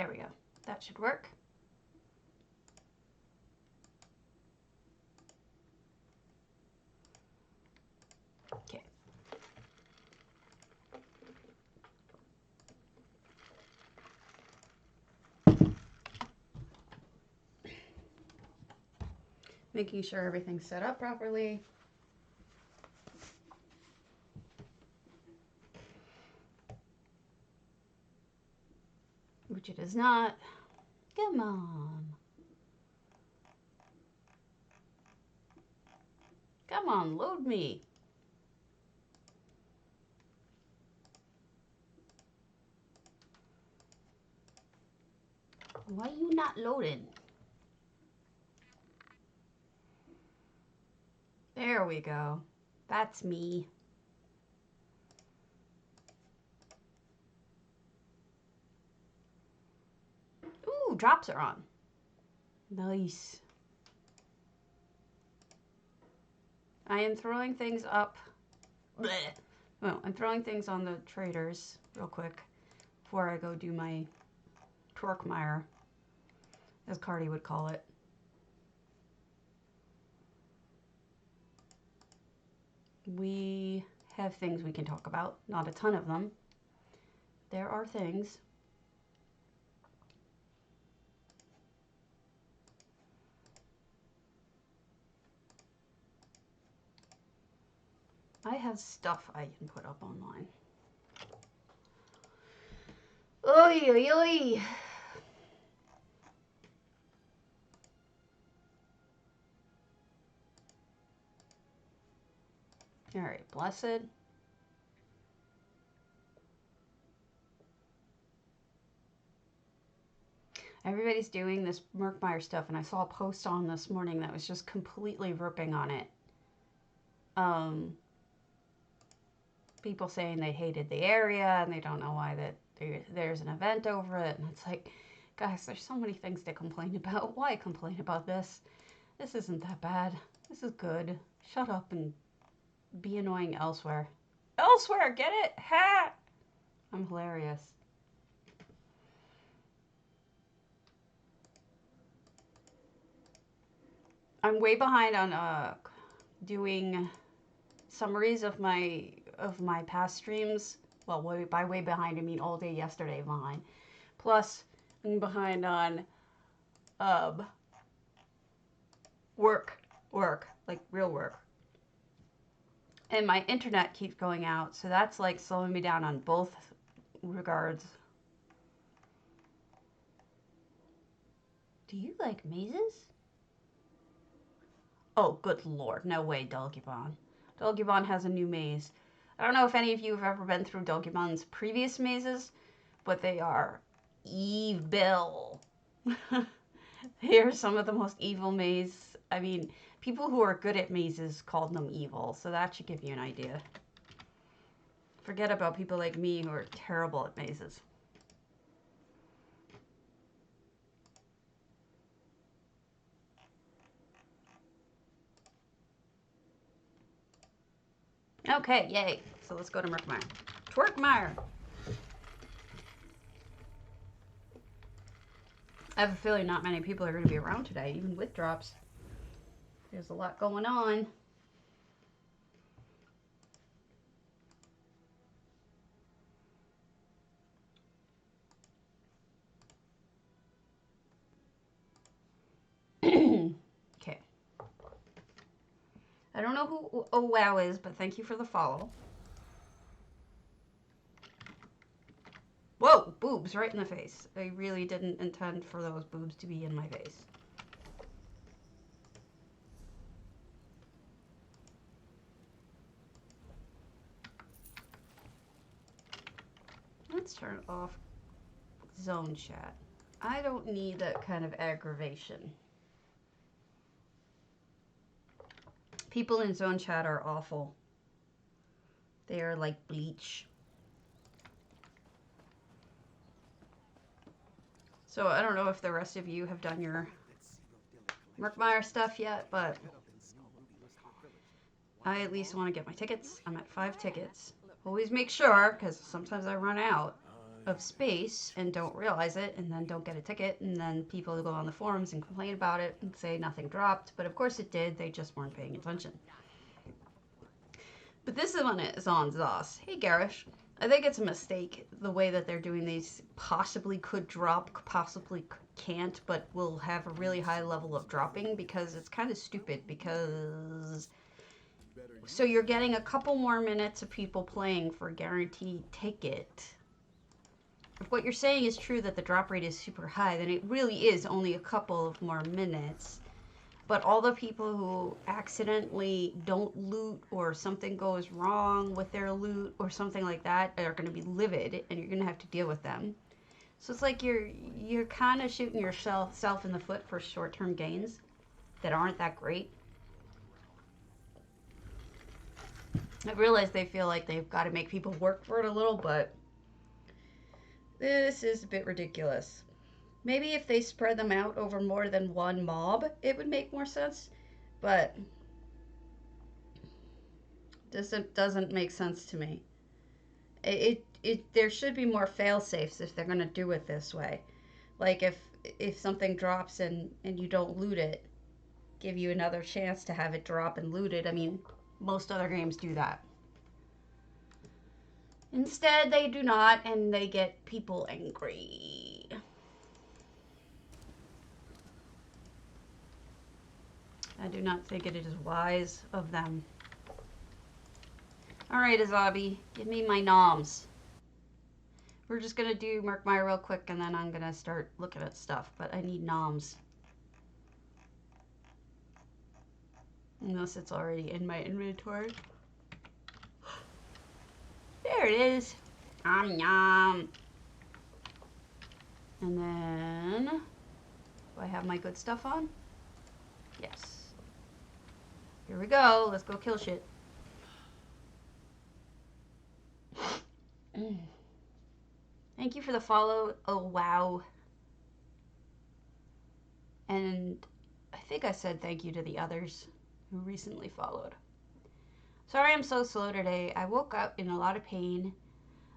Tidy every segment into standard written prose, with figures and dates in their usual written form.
There we go. That should work. Okay. Making sure everything's set up properly. Which it is not. Come on. Come on, load me. Why are you not loading? There we go. That's me. Ooh, drops are on. Nice. I am throwing things up. Blech. Well, I'm throwing things on the traders real quick before I go do my Torquemire, as Cardi would call it. We have things we can talk about. Not a ton of them. There are things. I have stuff I can put up online. Oy, oy, oy. All right, blessed. Everybody's doing this Murkmire stuff, and I saw a post on this morning that was just completely ripping on it. People saying they hated the area and they don't know why that there's an event over it, and it's like, guys, there's so many things to complain about. Why complain about this? This isn't that bad. This is good. Shut up and be annoying elsewhere. Elsewhere, get it? Ha! I'm hilarious. I'm way behind on doing summaries of my past streams. Well, by way behind, I mean all day yesterday behind. Plus, I'm behind on work, like real work. And my internet keeps going out, so that's like slowing me down on both regards. Do you like mazes? Oh, good lord. No way, Dulgibon. Dulgibon has a new maze. I don't know if any of you have ever been through Dulgibon's previous mazes, but they are evil. They are some of the most evil mazes. I mean, people who are good at mazes called them evil, so that should give you an idea. Forget about people like me who are terrible at mazes. Okay, yay. So let's go to Murkmire. Twerkmire. I have a feeling not many people are going to be around today, even with drops. There's a lot going on. Okay. I don't know who Oh Wow is, but thank you for the follow. Whoa, boobs right in the face. I really didn't intend for those boobs to be in my face. Let's turn off zone chat. I don't need that kind of aggravation. People in zone chat are awful. They are like bleach. So I don't know if the rest of you have done your Murkmire stuff yet, but I at least want to get my tickets. I'm at 5 tickets. Always make sure, because sometimes I run out of space and don't realize it, and then don't get a ticket, and then people go on the forums and complain about it and say nothing dropped, but of course it did, they just weren't paying attention. But this one is on Zos. Hey Garish, I think it's a mistake the way that they're doing these. Possibly could drop, possibly can't, but will have a really high level of dropping, because it's kind of stupid, because so you're getting a couple more minutes of people playing for a guaranteed ticket. If what you're saying is true, that the drop rate is super high, then it really is only a couple of more minutes. But all the people who accidentally don't loot, or something goes wrong with their loot or something like that, are going to be livid, and you're going to have to deal with them. So it's like you're kind of shooting yourself in the foot for short-term gains that aren't that great. I realize they feel like they've got to make people work for it a little, but this is a bit ridiculous. Maybe if they spread them out over more than one mob, it would make more sense, but this doesn't make sense to me. There should be more fail-safes if they're going to do it this way. Like if something drops and you don't loot it, give you another chance to have it drop and loot it. I mean, most other games do that. Instead, they do not, and they get people angry. I do not think it is wise of them. Alright, Ezabi, give me my noms. We're just going to do Murkmire real quick, and then I'm going to start looking at stuff, but I need noms. Unless it's already in my inventory. There it is. Yum. And then, do I have my good stuff on? Yes. Here we go. Let's go kill shit. Thank you for the follow. Oh, wow. And I think I said thank you to the others who recently followed. Sorry I'm so slow today. I woke up in a lot of pain.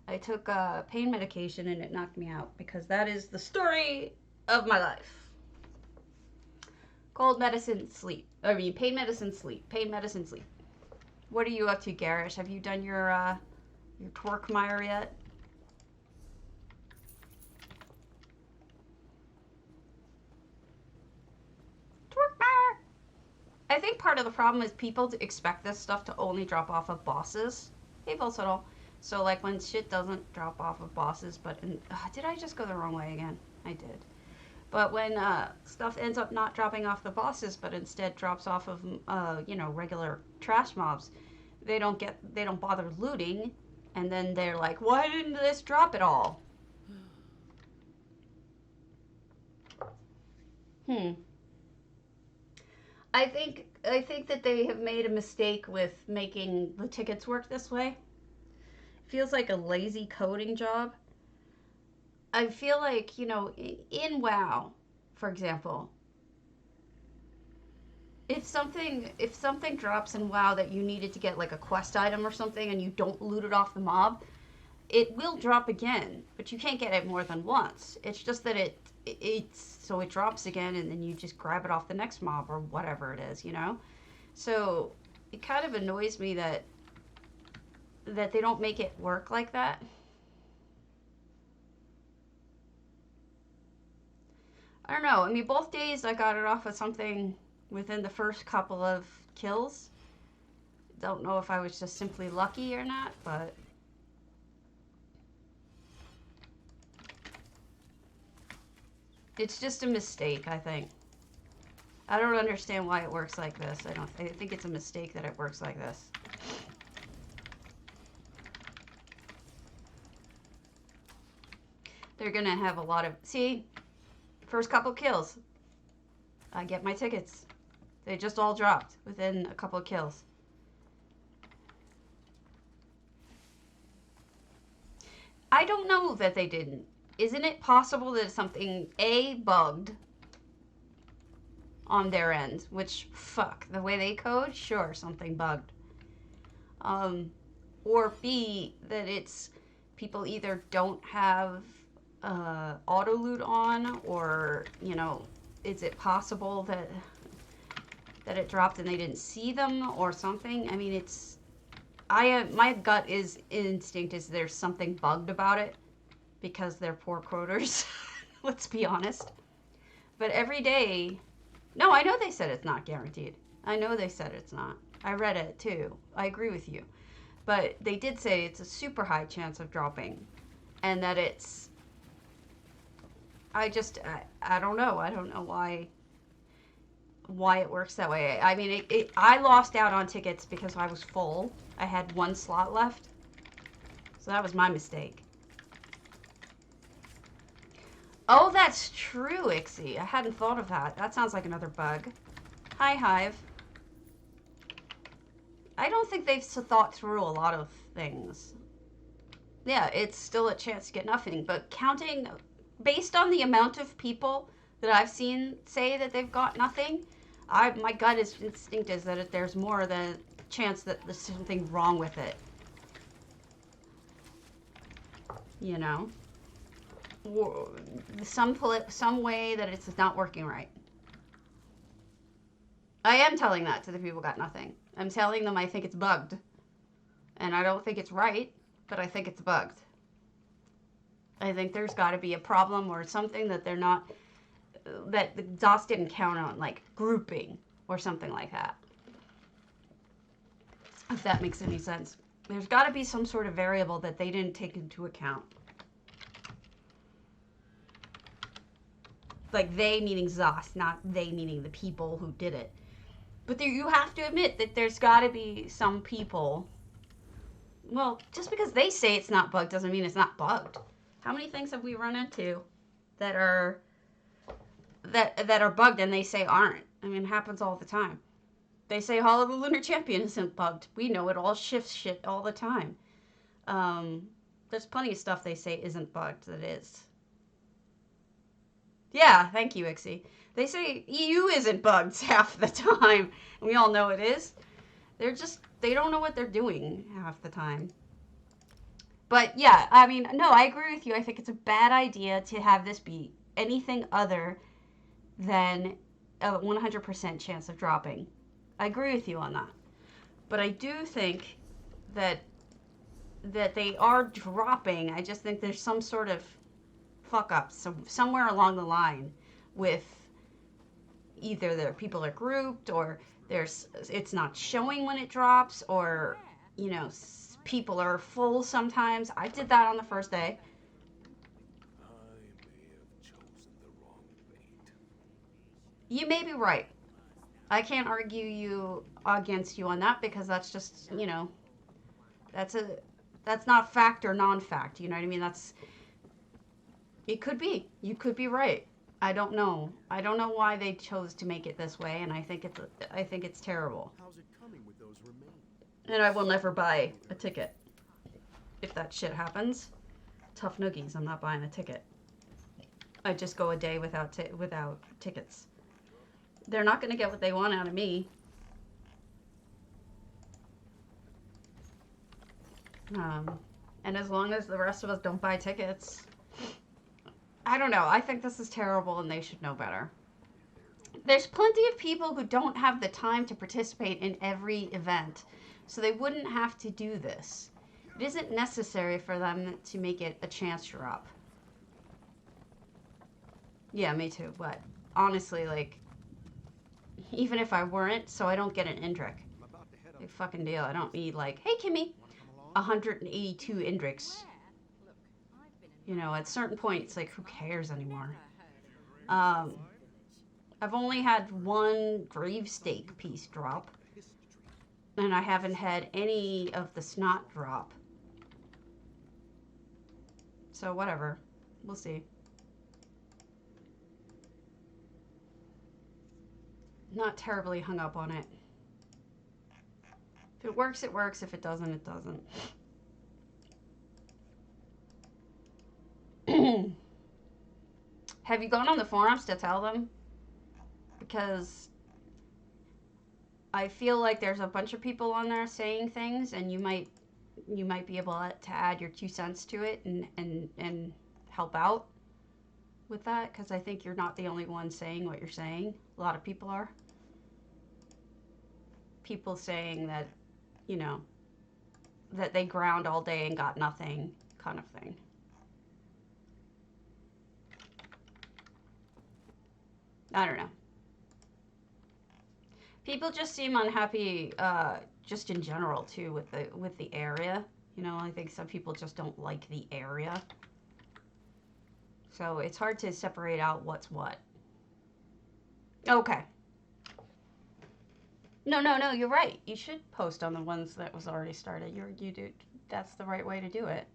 I took pain medication and it knocked me out, because that is the story of my life. Cold medicine, sleep. I mean, pain medicine, sleep. Pain medicine, sleep. What are you up to, Garish? Have you done your Twerkmire yet? Twerkmire! I think part of the problem is people expect this stuff to only drop off of bosses. Hey, Volsodal. So, like, when shit doesn't drop off of bosses, but... did I just go the wrong way again? I did. But when stuff ends up not dropping off the bosses, but instead drops off of, you know, regular trash mobs, they don't bother looting, and then they're like, why didn't this drop at all? I think that they have made a mistake with making the tickets work this way. Feels like a lazy coding job. I feel like, you know, in WoW, for example, if something drops in WoW that you needed to get like a quest item or something, and you don't loot it off the mob, it will drop again, but you can't get it more than once. It's just that it drops again, and then you just grab it off the next mob or whatever it is, you know? So it kind of annoys me that they don't make it work like that. I don't know. I mean, both days I got it off of something within the first couple of kills. Don't know if I was just simply lucky or not, but... it's just a mistake, I think. I don't understand why it works like this. I think it's a mistake that it works like this. They're gonna have a lot of... see? First couple kills, I get my tickets. They just all dropped within a couple of kills. I don't know that they didn't. Isn't it possible that something A, bugged on their end, which, fuck, the way they code, sure, something bugged. Or B, that it's people either don't have auto loot on, or, you know, is it possible that it dropped and they didn't see them or something? I mean, it's, my gut instinct is there's something bugged about it because they're poor coders. Let's be honest. But every day, no, I know they said it's not guaranteed. I know they said it's not. I read it too. I agree with you. But they did say it's a super high chance of dropping, and that it's, I don't know. I don't know why it works that way. I mean, I lost out on tickets because I was full. I had one slot left. So that was my mistake. Oh, that's true, Ixie. I hadn't thought of that. That sounds like another bug. Hi, Hive. I don't think they've thought through a lot of things. Yeah, it's still a chance to get nothing, but counting based on the amount of people that I've seen say that they've got nothing, my gut instinct is that there's more than a chance that there's something wrong with it. You know? Some way that it's not working right. I am telling that to the people who got nothing. I'm telling them I think it's bugged. And I don't think it's right, but I think it's bugged. I think there's got to be a problem or something that they're not, that the DOS didn't count on, like grouping or something like that. If that makes any sense. There's got to be some sort of variable that they didn't take into account. Like they meaning ZOS, not they meaning the people who did it. But there, you have to admit that there's got to be some people. Well, just because they say it's not bugged doesn't mean it's not bugged. How many things have we run into that are bugged and they say aren't? I mean, it happens all the time. They say Hall of the Lunar Champion isn't bugged. We know it all shifts shit all the time. There's plenty of stuff they say isn't bugged that is. Yeah, thank you, Ixie. They say EU isn't bugged half the time. And we all know it is. They don't know what they're doing half the time. But yeah, I mean, no, I agree with you. I think it's a bad idea to have this be anything other than a 100% chance of dropping. I agree with you on that. But I do think that they are dropping. I just think there's some sort of fuck up somewhere along the line with either the people are grouped, or it's not showing when it drops, or, you know, people are full sometimes. I did that on the first day. I may have chosen the wrong bait. You may be right. I can't argue against you on that, because that's just, you know, that's not fact or non-fact. You know what I mean? It could be. You could be right. I don't know. I don't know why they chose to make it this way, and I think it's terrible. How's it coming with those remains? And I will never buy a ticket if that shit happens. Tough noogies. I'm not buying a ticket. I just go a day without tickets. They're not going to get what they want out of me. And as long as the rest of us don't buy tickets, I don't know. I think this is terrible and they should know better. There's plenty of people who don't have the time to participate in every event, so they wouldn't have to do this. It isn't necessary for them to make it a chance drop. Yeah, me too. But honestly, like, even if I weren't, so I don't get an Indrik. Big fucking deal. I don't need, like, hey, Kimmy, 182 Indriks. You know, at certain points, like, who cares anymore? I've only had one gravestake piece drop, and I haven't had any of the snot drop. So, whatever. We'll see. Not terribly hung up on it. If it works, it works. If it doesn't, it doesn't. Have you gone on the forums to tell them? Because I feel like there's a bunch of people on there saying things, and you might you might be able to add your 2 cents to it and help out with that, because I think you're not the only one saying what you're saying. A lot of people are. People saying that, you know, that they ground all day and got nothing, kind of thing. I don't know. People just seem unhappy, just in general too, with the area. You know, I think some people just don't like the area. So it's hard to separate out what's what. Okay. No, you're right. You should post on the ones that was already started. You do. That's the right way to do it.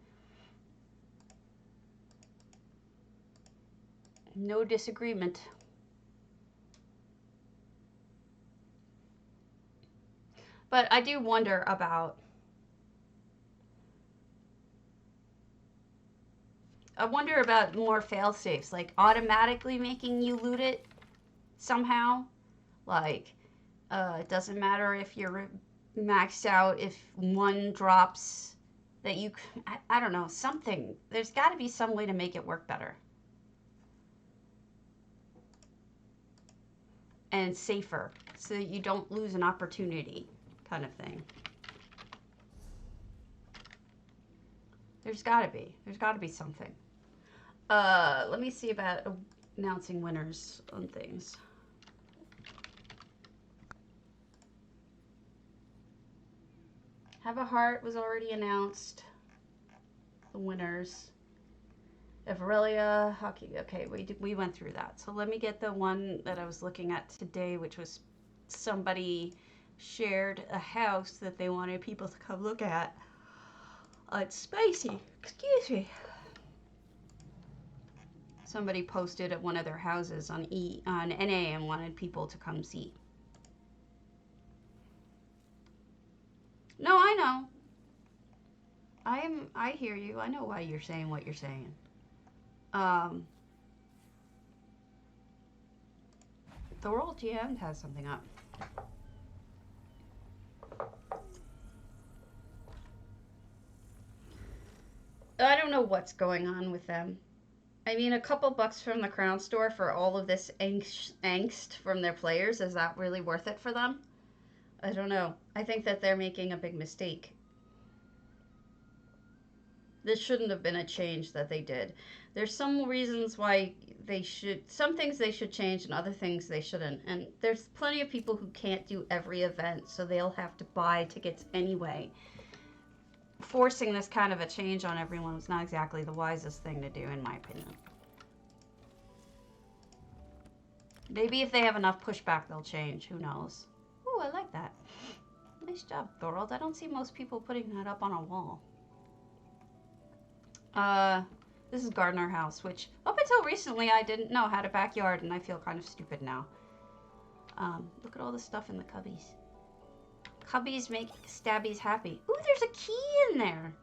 No disagreement. But I do wonder about more fail safes, like automatically making you loot it somehow. Like, it doesn't matter if you're maxed out, if one drops that you, I don't know, something. There's got to be some way to make it work better. And safer, so that you don't lose an opportunity, kind of thing. There's got to be something. Let me see about announcing winners on things. Have a Heart was already announced. The winners. Everelia, hockey. Okay, we went through that. So let me get the one that I was looking at today, which was somebody shared a house that they wanted people to come look at. It's spicy. Excuse me. Somebody posted at one of their houses on NA and wanted people to come see. No, I know. I hear you. I know why you're saying what you're saying. The World GM has something up. I don't know what's going on with them. I mean, a couple bucks from the Crown Store for all of this angst from their players, is that really worth it for them? I don't know. I think that they're making a big mistake. This shouldn't have been a change that they did. There's some reasons why some things they should change and other things they shouldn't. And there's plenty of people who can't do every event, so they'll have to buy tickets anyway. Forcing this kind of a change on everyone was not exactly the wisest thing to do, in my opinion. Maybe if they have enough pushback, they'll change. Who knows? Ooh, I like that. Nice job, Thorold. I don't see most people putting that up on a wall. This is Gardner House, which up until recently I didn't know had a backyard, and I feel kind of stupid now. Look at all the stuff in the cubbies. Cubbies make stabbies happy. Ooh, there's a key in there.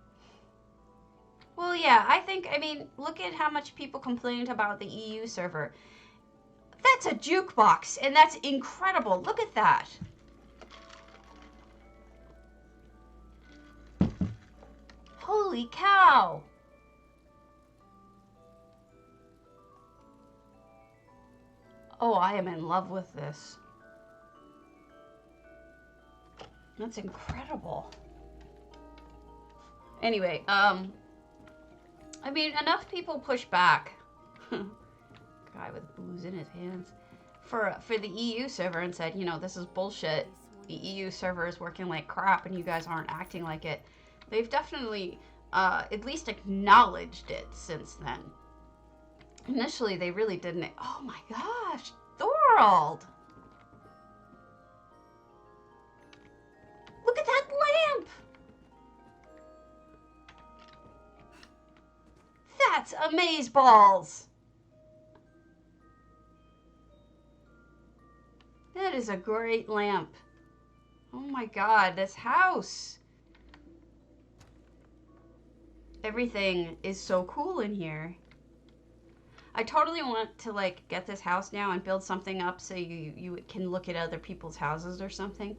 Well, yeah, I mean, look at how much people complained about the EU server. That's a jukebox, and that's incredible. Look at that. Holy cow. Oh, I am in love with this. That's incredible. Anyway, I mean, enough people push back. Guy with booze in his hands. For the EU server and said, you know, this is bullshit. The EU server is working like crap and you guys aren't acting like it. They've definitely at least acknowledged it since then. Initially, they really didn't. Oh my gosh, Thorold! Look at that lamp! That's amazeballs! That is a great lamp. Oh my god, this house! Everything is so cool in here. I totally want to, like, get this house now and build something up so you can look at other people's houses or something.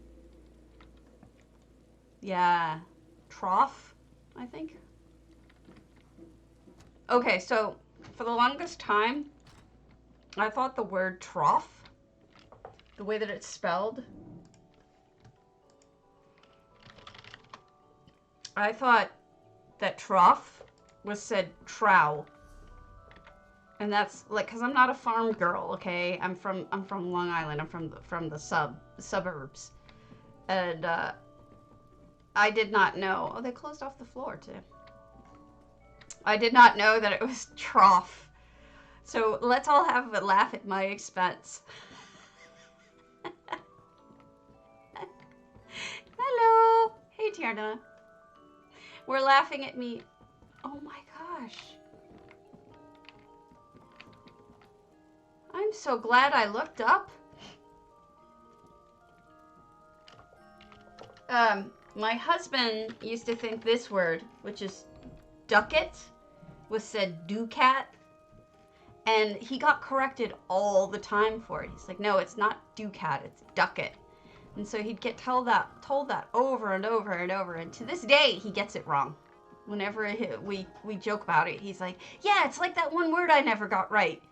Yeah. trough, I think. Okay, so for the longest time, I thought the word trough, the way that it's spelled, I thought that trough was said trow. And that's like, cause I'm not a farm girl, okay? I'm from Long Island. I'm from the suburbs, and I did not know. Oh, they closed off the floor too. I did not know that it was trough. So let's all have a laugh at my expense. Hello, hey Tierna. We're laughing at me. Oh my gosh. I'm so glad I looked up. My husband used to think this word, which is ducat, was said ducat. And he got corrected all the time for it. He's like, no, it's not ducat, it's ducat. And so he'd get told that over and over and over. And to this day, he gets it wrong. Whenever we joke about it, he's like, yeah, it's like that one word I never got right.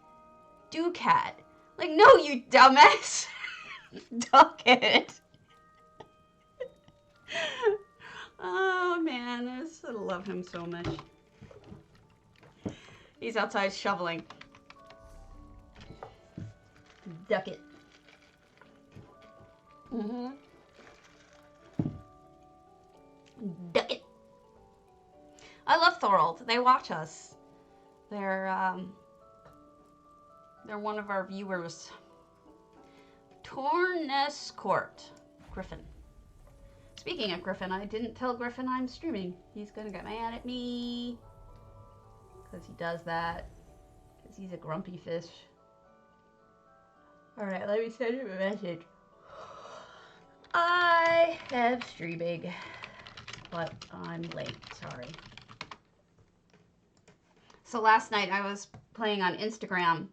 Ducat. Like, no, you dumbass. Ducat. Oh, man. I just love him so much. He's outside shoveling. Ducat. Mm-hmm. Ducat. I love Thorold. They watch us. They're one of our viewers. Tornescourt. Griffin. Speaking of Griffin, I didn't tell Griffin I'm streaming. He's gonna get mad at me. Because he does that. Because he's a grumpy fish. Alright, let me send him a message. I have streaming. But I'm late, sorry. So last night I was playing on Instagram,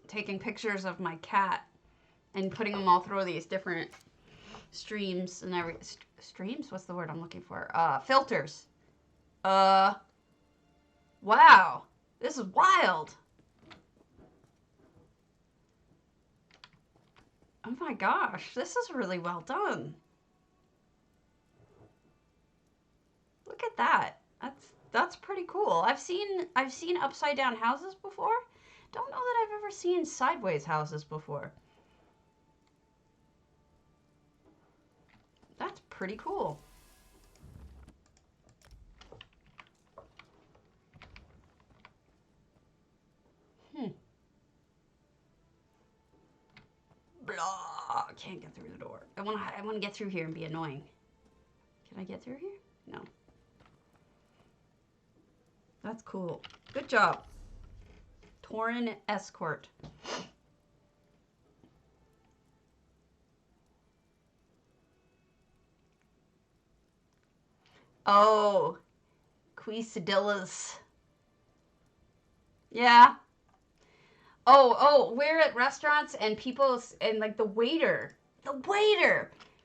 taking pictures of my cat and putting them all through these different streams and streams? What's the word I'm looking for? Filters. Wow. This is wild. Oh my gosh, this is really well done. Look at that. That's pretty cool. I've seen upside down houses before. Don't know that I've ever seen sideways houses before. That's pretty cool. Blah. Can't get through the door. I want to get through here and be annoying. Can I get through here? No. That's cool. Good job. Torin Escort. Oh. Quesadillas. Yeah. Oh, we're at restaurants and people, and like the waiter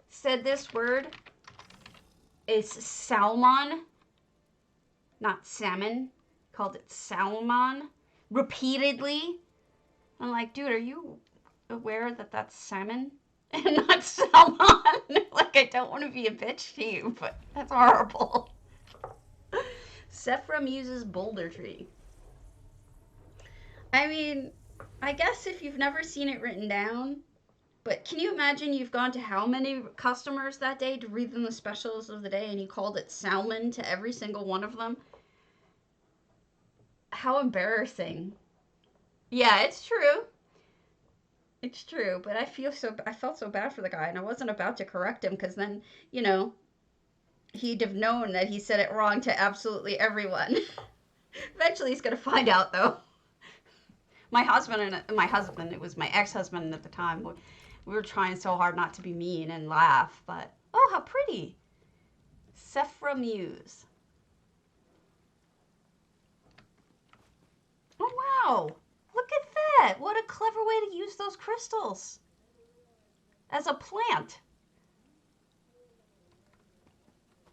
said this word is salmon, not salmon, called it salmon, repeatedly. I'm like, dude, are you aware that that's salmon and not salmon? Like, I don't want to be a bitch to you, but that's horrible. Sephram uses bouldertree. I mean, I guess if you've never seen it written down, but can you imagine you've gone to how many customers that day to read them the specials of the day and you called it salmon to every single one of them? How embarrassing. Yeah, it's true. It's true, but I felt so bad for the guy, and I wasn't about to correct him because then, you know, he'd have known that he said it wrong to absolutely everyone. Eventually he's going to find out, though. My husband, it was my ex-husband at the time, we were trying so hard not to be mean and laugh, but, oh, how pretty. Sephra Muse. Oh, wow. Look at that. What a clever way to use those crystals as a plant.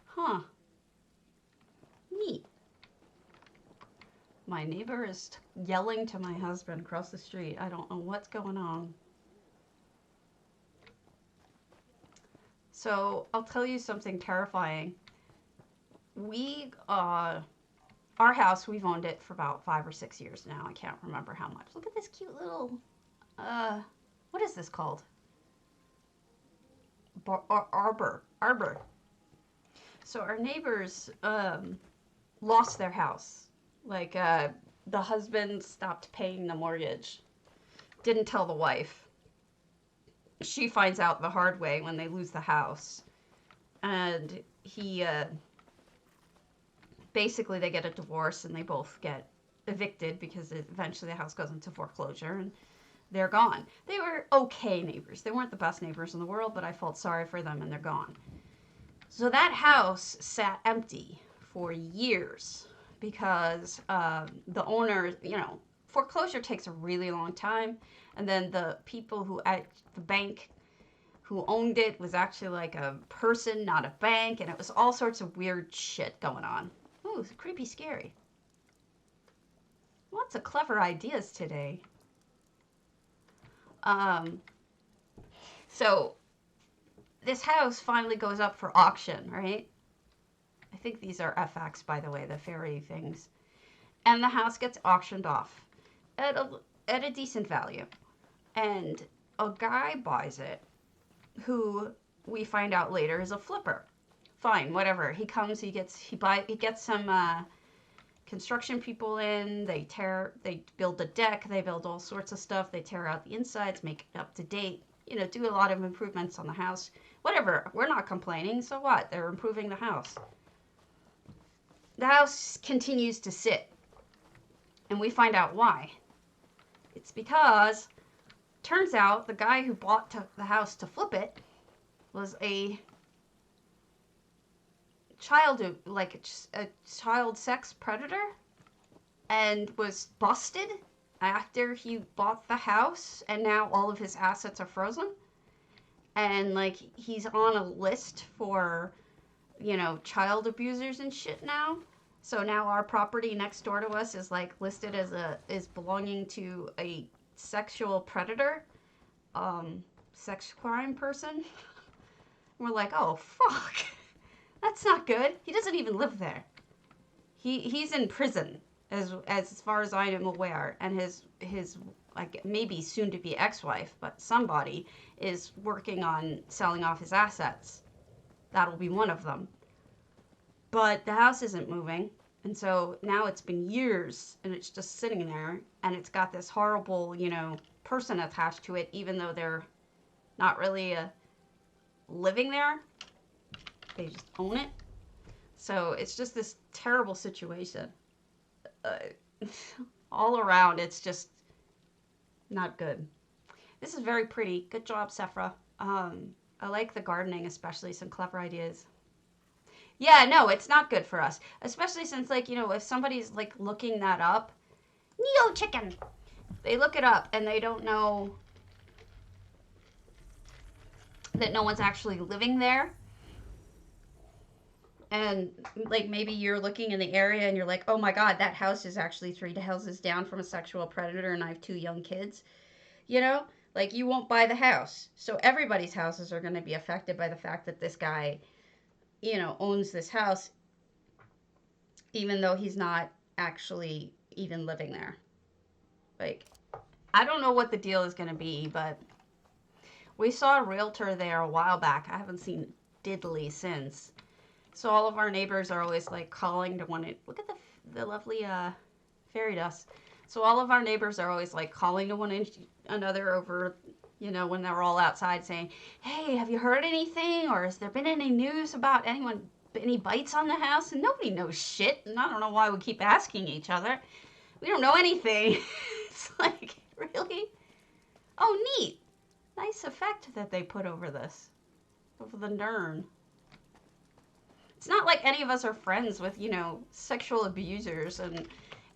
Huh. My neighbor is yelling to my husband across the street. I don't know what's going on. So I'll tell you something terrifying. Our house, we've owned it for about 5 or 6 years now. I can't remember how much. Look at this cute little, what is this called? Arbor. So our neighbors lost their house. Like, the husband stopped paying the mortgage, didn't tell the wife. She finds out the hard way when they lose the house. And he, basically they get a divorce and they both get evicted because eventually the house goes into foreclosure and they're gone. They were okay neighbors. They weren't the best neighbors in the world, but I felt sorry for them and they're gone. So that house sat empty for years because the owner, foreclosure takes a really long time. And then the people who at the bank who owned it was actually like a person, not a bank. And it was all sorts of weird shit going on. Ooh, it's creepy scary. Lots of clever ideas today. So this house finally goes up for auction, right? I think these are FX, by the way, the fairy things. And the house gets auctioned off at a decent value. And a guy buys it who we find out later is a flipper. Fine, whatever. He comes, he gets some construction people in, they build a deck, they build all sorts of stuff, they tear out the insides, make it up to date, do a lot of improvements on the house. Whatever, we're not complaining, so what? They're improving the house. The house continues to sit, and we find out why. It's because, turns out, the guy who bought the house to flip it was a child sex predator and was busted after he bought the house, and now all of his assets are frozen. And he's on a list for child abusers and shit now. So now our property next door to us is listed as belonging to a sexual predator, sex crime person. We're like, oh fuck, that's not good. He doesn't even live there. He's in prison as far as I am aware, and his maybe soon to be ex-wife, but somebody is working on selling off his assets. That'll be one of them. But the house isn't moving, and so now it's been years and it's just sitting there, and it's got this horrible person attached to it, even though they're not really living there. They just own it. So it's just this terrible situation. All around, it's just not good. This is very pretty. Good job, Sephra. I like the gardening, especially. Some clever ideas. Yeah, no, it's not good for us. Especially since, if somebody's, looking that up. Neo chicken! They look it up, and they don't know that no one's actually living there. And, maybe you're looking in the area and you're like, oh my god, that house is actually 3 houses down from a sexual predator and I have 2 young kids. You won't buy the house. So everybody's houses are going to be affected by the fact that this guy, owns this house, even though he's not actually even living there. I don't know what the deal is going to be, but we saw a realtor there a while back. I haven't seen diddly since. So all of our neighbors are always calling to look at the lovely fairy dust. So all of our neighbors are always calling to one another over, when they're all outside saying, hey, have you heard anything? Or has there been any news about any bites on the house? And nobody knows shit. And I don't know why we keep asking each other. We don't know anything. It's really? Oh, neat. Nice effect that they put over this. Over the Nern. It's not like any of us are friends with, sexual abusers and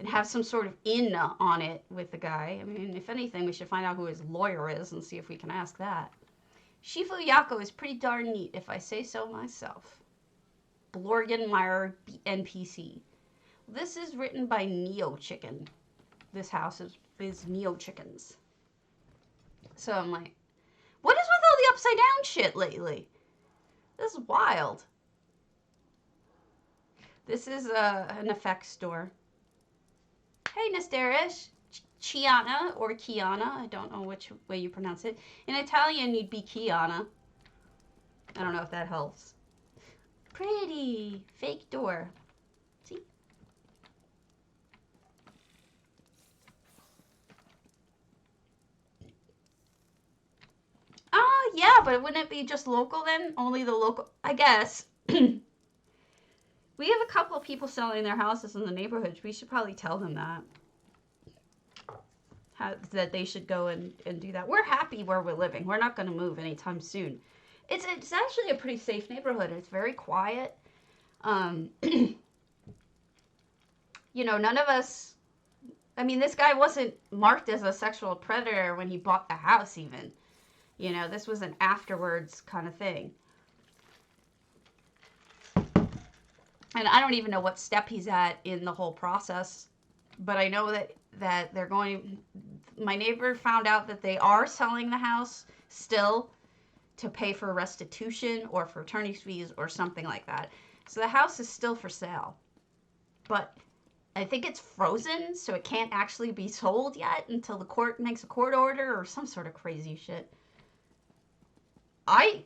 have some sort of in on it with the guy. I mean, if anything, we should find out who his lawyer is and see if we can ask that. Shifu Yako is pretty darn neat, if I say so myself. Blorgenmeyer NPC. this is written by Neo Chicken. This house is Neo Chickens. So I'm like, what is with all the upside down shit lately? This is wild. This is an effects store. Hey, Nesterish. Chiana or Kiana. I don't know which way you pronounce it. In Italian, you'd be Kiana. I don't know if that helps. Pretty. Fake door. See? Oh, yeah, but wouldn't it be just local then? Only the local, I guess. We have a couple of people selling their houses in the neighborhood. We should probably tell them that. That they should go and do that. We're happy where we're living. We're not going to move anytime soon. It's actually a pretty safe neighborhood. It's very quiet. You know, none of us, I mean, this guy wasn't marked as a sexual predator when he bought the house even. You know, this was an afterwards kind of thing. And I don't even know what step he's at in the whole process. But I know that they're going, my neighbor found out that they are selling the house still to pay for restitution or for attorney's fees or something like that. So the house is still for sale. But I think it's frozen, so it can't actually be sold yet until the court makes a court order or some sort of crazy shit. I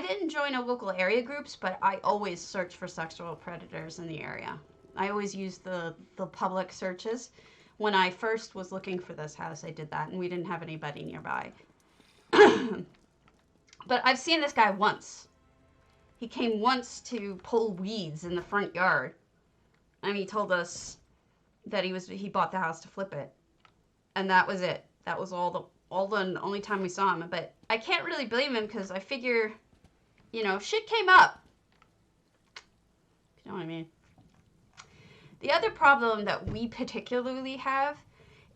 didn't join a local area groups, but I always search for sexual predators in the area. I always use the public searches. When I first was looking for this house, I did that, and we didn't have anybody nearby. But I've seen this guy once. He came once to pull weeds in the front yard, and he told us that he bought the house to flip it, and that was it. That was the only time we saw him. But I can't really blame him because I figure, you know, shit came up. You know what I mean? The other problem that we particularly have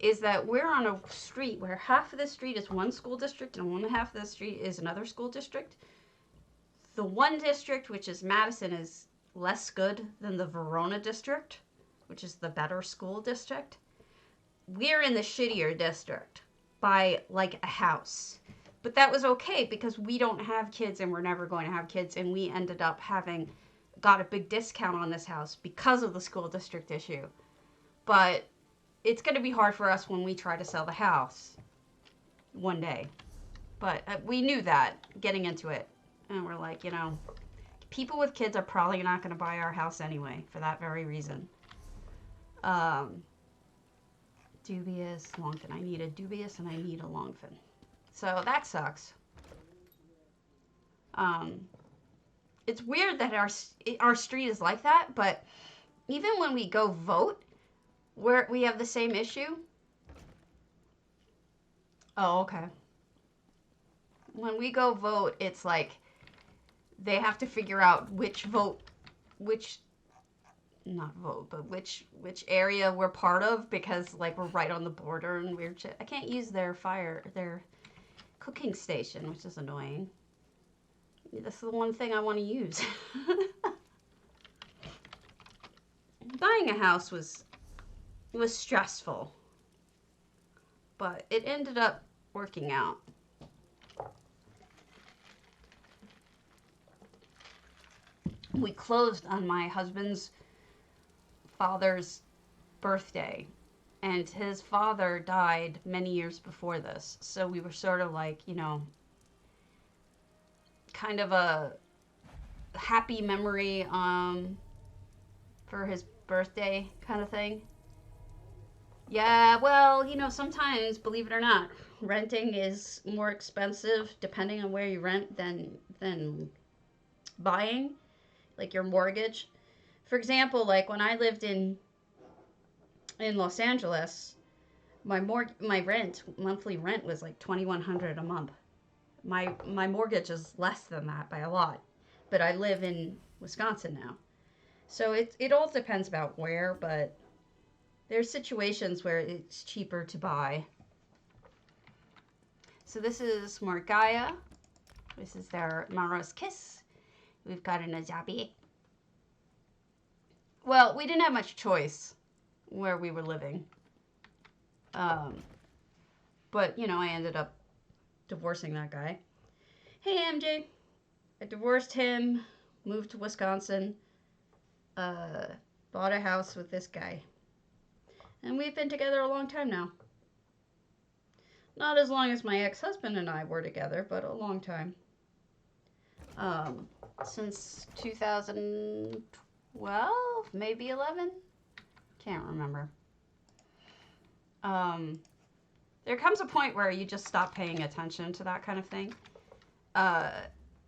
is that we're on a street where half of the street is one school district and one half of the street is another school district. The one district, which is Madison, is less good than the Verona district, which is the better school district. We're in the shittier district by like a house. But that was okay because we don't have kids and we're never going to have kids, and we ended up got a big discount on this house because of the school district issue. But it's going to be hard for us when we try to sell the house one day. But we knew that getting into it. And we're like, you know, people with kids are probably not going to buy our house anyway for that very reason. Dubious, longfin. I need a dubious and I need a longfin. So that sucks. It's weird that our street is like that, but even when we go vote, we have the same issue. Oh, okay. When we go vote, it's like they have to figure out which area we're part of, because like we're right on the border and weird shit. I can't use their cooking station, which is annoying. That's the one thing I want to use. Buying a house was stressful, but it ended up working out. We closed on my husband's father's birthday, and his father died many years before this, so we were sort of like, you know, kind of a happy memory for his birthday kind of thing. Yeah, well, you know, sometimes, believe it or not, renting is more expensive depending on where you rent than buying, like your mortgage. For example, like when I lived in Los Angeles, my monthly rent was like $2,100 a month. My mortgage is less than that by a lot, but I live in Wisconsin now. So it all depends about where, but there's situations where it's cheaper to buy. So this is Morgaya. This is their Mara's Kiss. We've got an Ezabi. Well, we didn't have much choice where we were living. Um, but, you know, I ended up divorcing that guy. Hey, MJ. I divorced him, moved to Wisconsin, uh, bought a house with this guy. And we've been together a long time now. Not as long as my ex-husband and I were together, but a long time. Since 2012, maybe 11? Can't remember. There comes a point where you just stop paying attention to that kind of thing.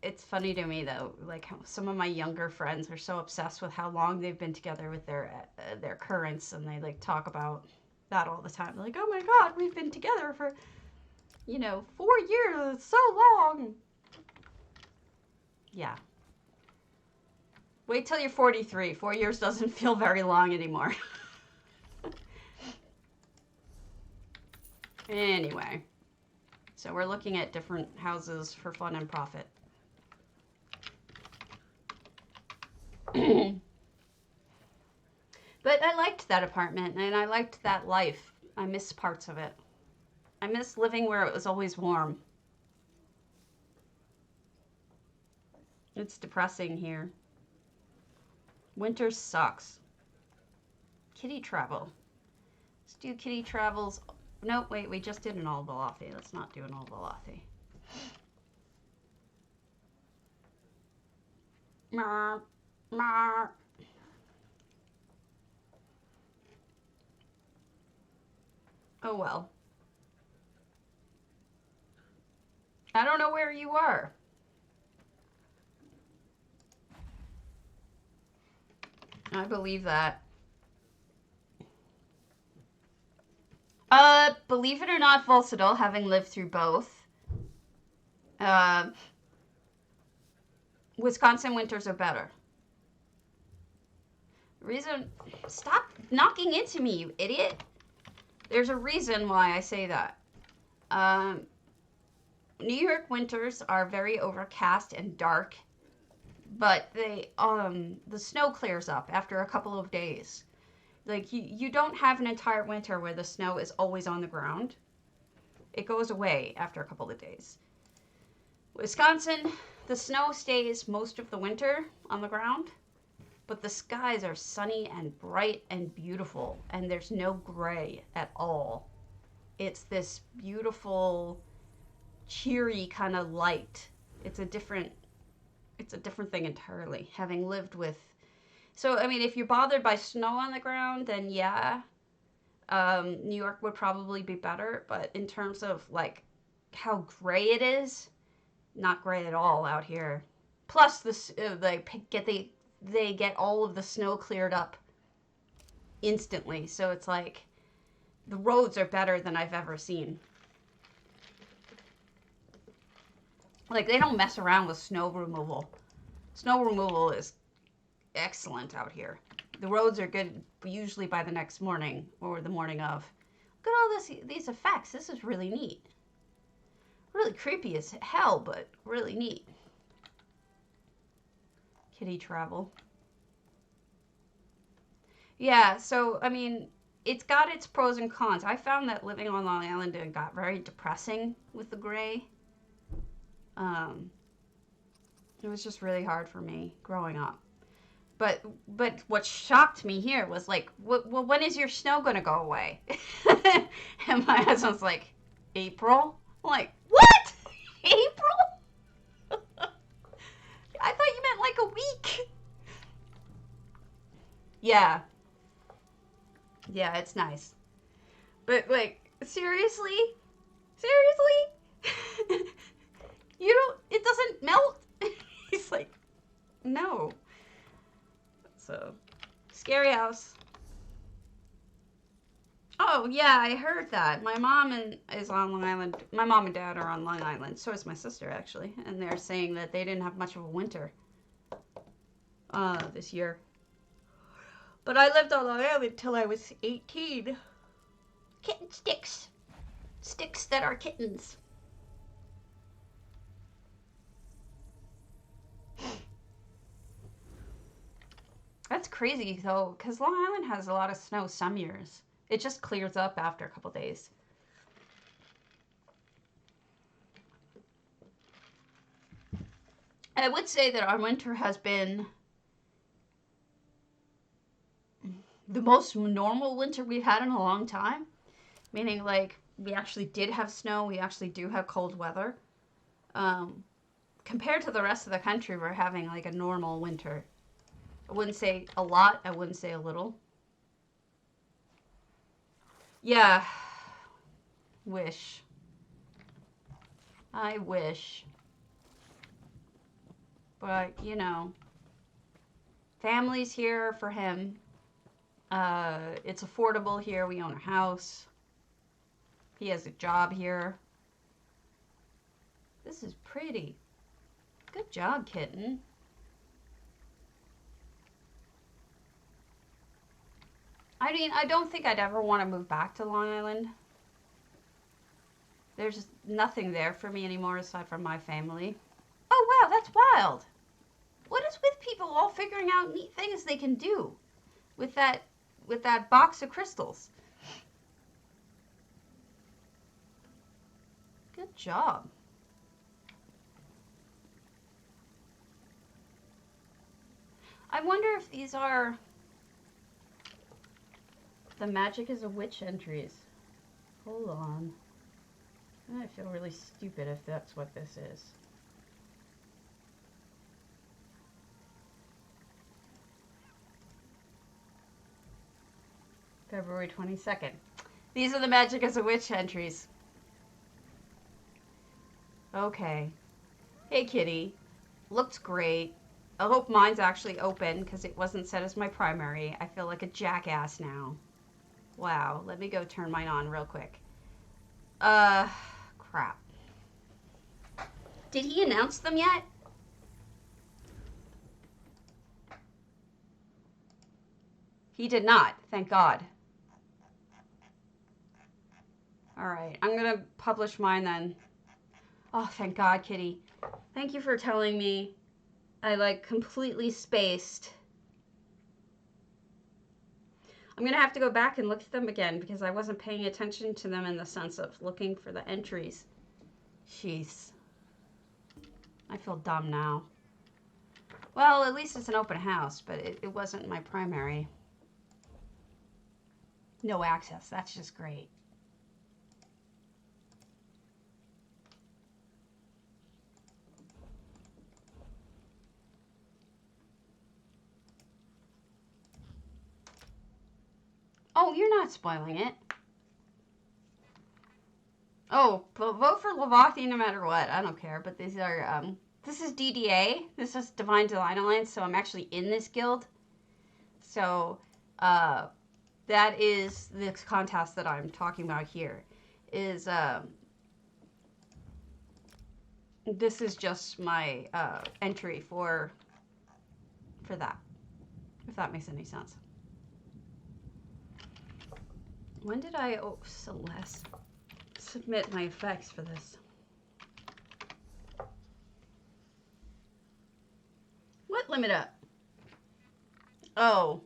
It's funny to me though, like some of my younger friends are so obsessed with how long they've been together with their currents, and they like talk about that all the time. They're like, oh my God, we've been together for, 4 years. It's so long. Yeah. Wait till you're 43. 4 years doesn't feel very long anymore. Anyway, so we're looking at different houses for fun and profit. But I liked that apartment, and I liked that life. I miss parts of it. I miss living where it was always warm. It's depressing here. Winter sucks. Kitty travel. Let's do kitty travels. No, wait, we just did an all velothi. Let's not do an all velothi. Mar, mar. Oh well. I don't know where you are. I believe that. Believe it or not, Volcidal, having lived through both, Wisconsin winters are better. Reason, stop knocking into me, you idiot. There's a reason why I say that. New York winters are very overcast and dark, but the snow clears up after a couple of days. Like, you don't have an entire winter where the snow is always on the ground. It goes away after a couple of days. Wisconsin, the snow stays most of the winter on the ground, but the skies are sunny and bright and beautiful, and there's no gray at all. It's this beautiful, cheery kind of light. It's a different thing entirely, having lived with. So, I mean, if you're bothered by snow on the ground, then yeah, New York would probably be better. But in terms of, like, how gray it is, not gray at all out here. Plus, they get all of the snow cleared up instantly. So it's like, the roads are better than I've ever seen. Like, they don't mess around with snow removal. Snow removal is excellent out here. The roads are good usually by the next morning or the morning of. Look at all these effects. This is really neat. Really creepy as hell, but really neat. Kitty travel. Yeah, so, I mean, it's got its pros and cons. I found that living on Long Island got very depressing with the gray. It was just really hard for me growing up. But what shocked me here was like, well, when is your snow going to go away? And my husband's like, April? I'm like, what? April? I thought you meant like a week. Yeah. Yeah, it's nice. But like, seriously? Seriously? It doesn't melt? He's like, no. So, scary house. Oh, yeah, I heard that. My mom is on Long Island. My mom and dad are on Long Island. So is my sister, actually. And they're saying that they didn't have much of a winter this year. But I lived on Long Island until I was 18. Kitten sticks. Sticks that are kittens. That's crazy though, because Long Island has a lot of snow some years. It just clears up after a couple days. I would say that our winter has been the most normal winter we've had in a long time. Meaning, like, we actually did have snow. We actually do have cold weather. Compared to the rest of the country, we're having, like, a normal winter. I wouldn't say a lot. I wouldn't say a little. Yeah. Wish. I wish. But, you know, family's here for him. It's affordable here. We own a house. He has a job here. This is pretty. Good job, kitten. I mean, I don't think I'd ever want to move back to Long Island. There's nothing there for me anymore aside from my family. Oh, wow, that's wild. What is with people all figuring out neat things they can do with that box of crystals? Good job. I wonder if these are the Magic is a Witch entries. Hold on. I feel really stupid if that's what this is. February 22nd. These are the Magic as a Witch entries. Okay. Hey, kitty. Looks great. I hope mine's actually open because it wasn't set as my primary. I feel like a jackass now. Wow. Let me go turn mine on real quick. Crap. Did he announce them yet? He did not. Thank God. Alright. I'm going to publish mine then. Oh, thank God, kitty. Thank you for telling me. I, like, completely spaced. I'm going to have to go back and look at them again because I wasn't paying attention to them in the sense of looking for the entries. Jeez. I feel dumb now. Well, at least it's an open house, but it wasn't my primary. No access. That's just great. Oh, you're not spoiling it. Oh, vote for Velothi no matter what. I don't care. But these are, this is DDA. This is Divine Delight Alliance, so I'm actually in this guild. So, that is the contest that I'm talking about here. Is, this is just my, entry for that. If that makes any sense. When did I, oh, Celeste, submit my effects for this? What limit up? Oh.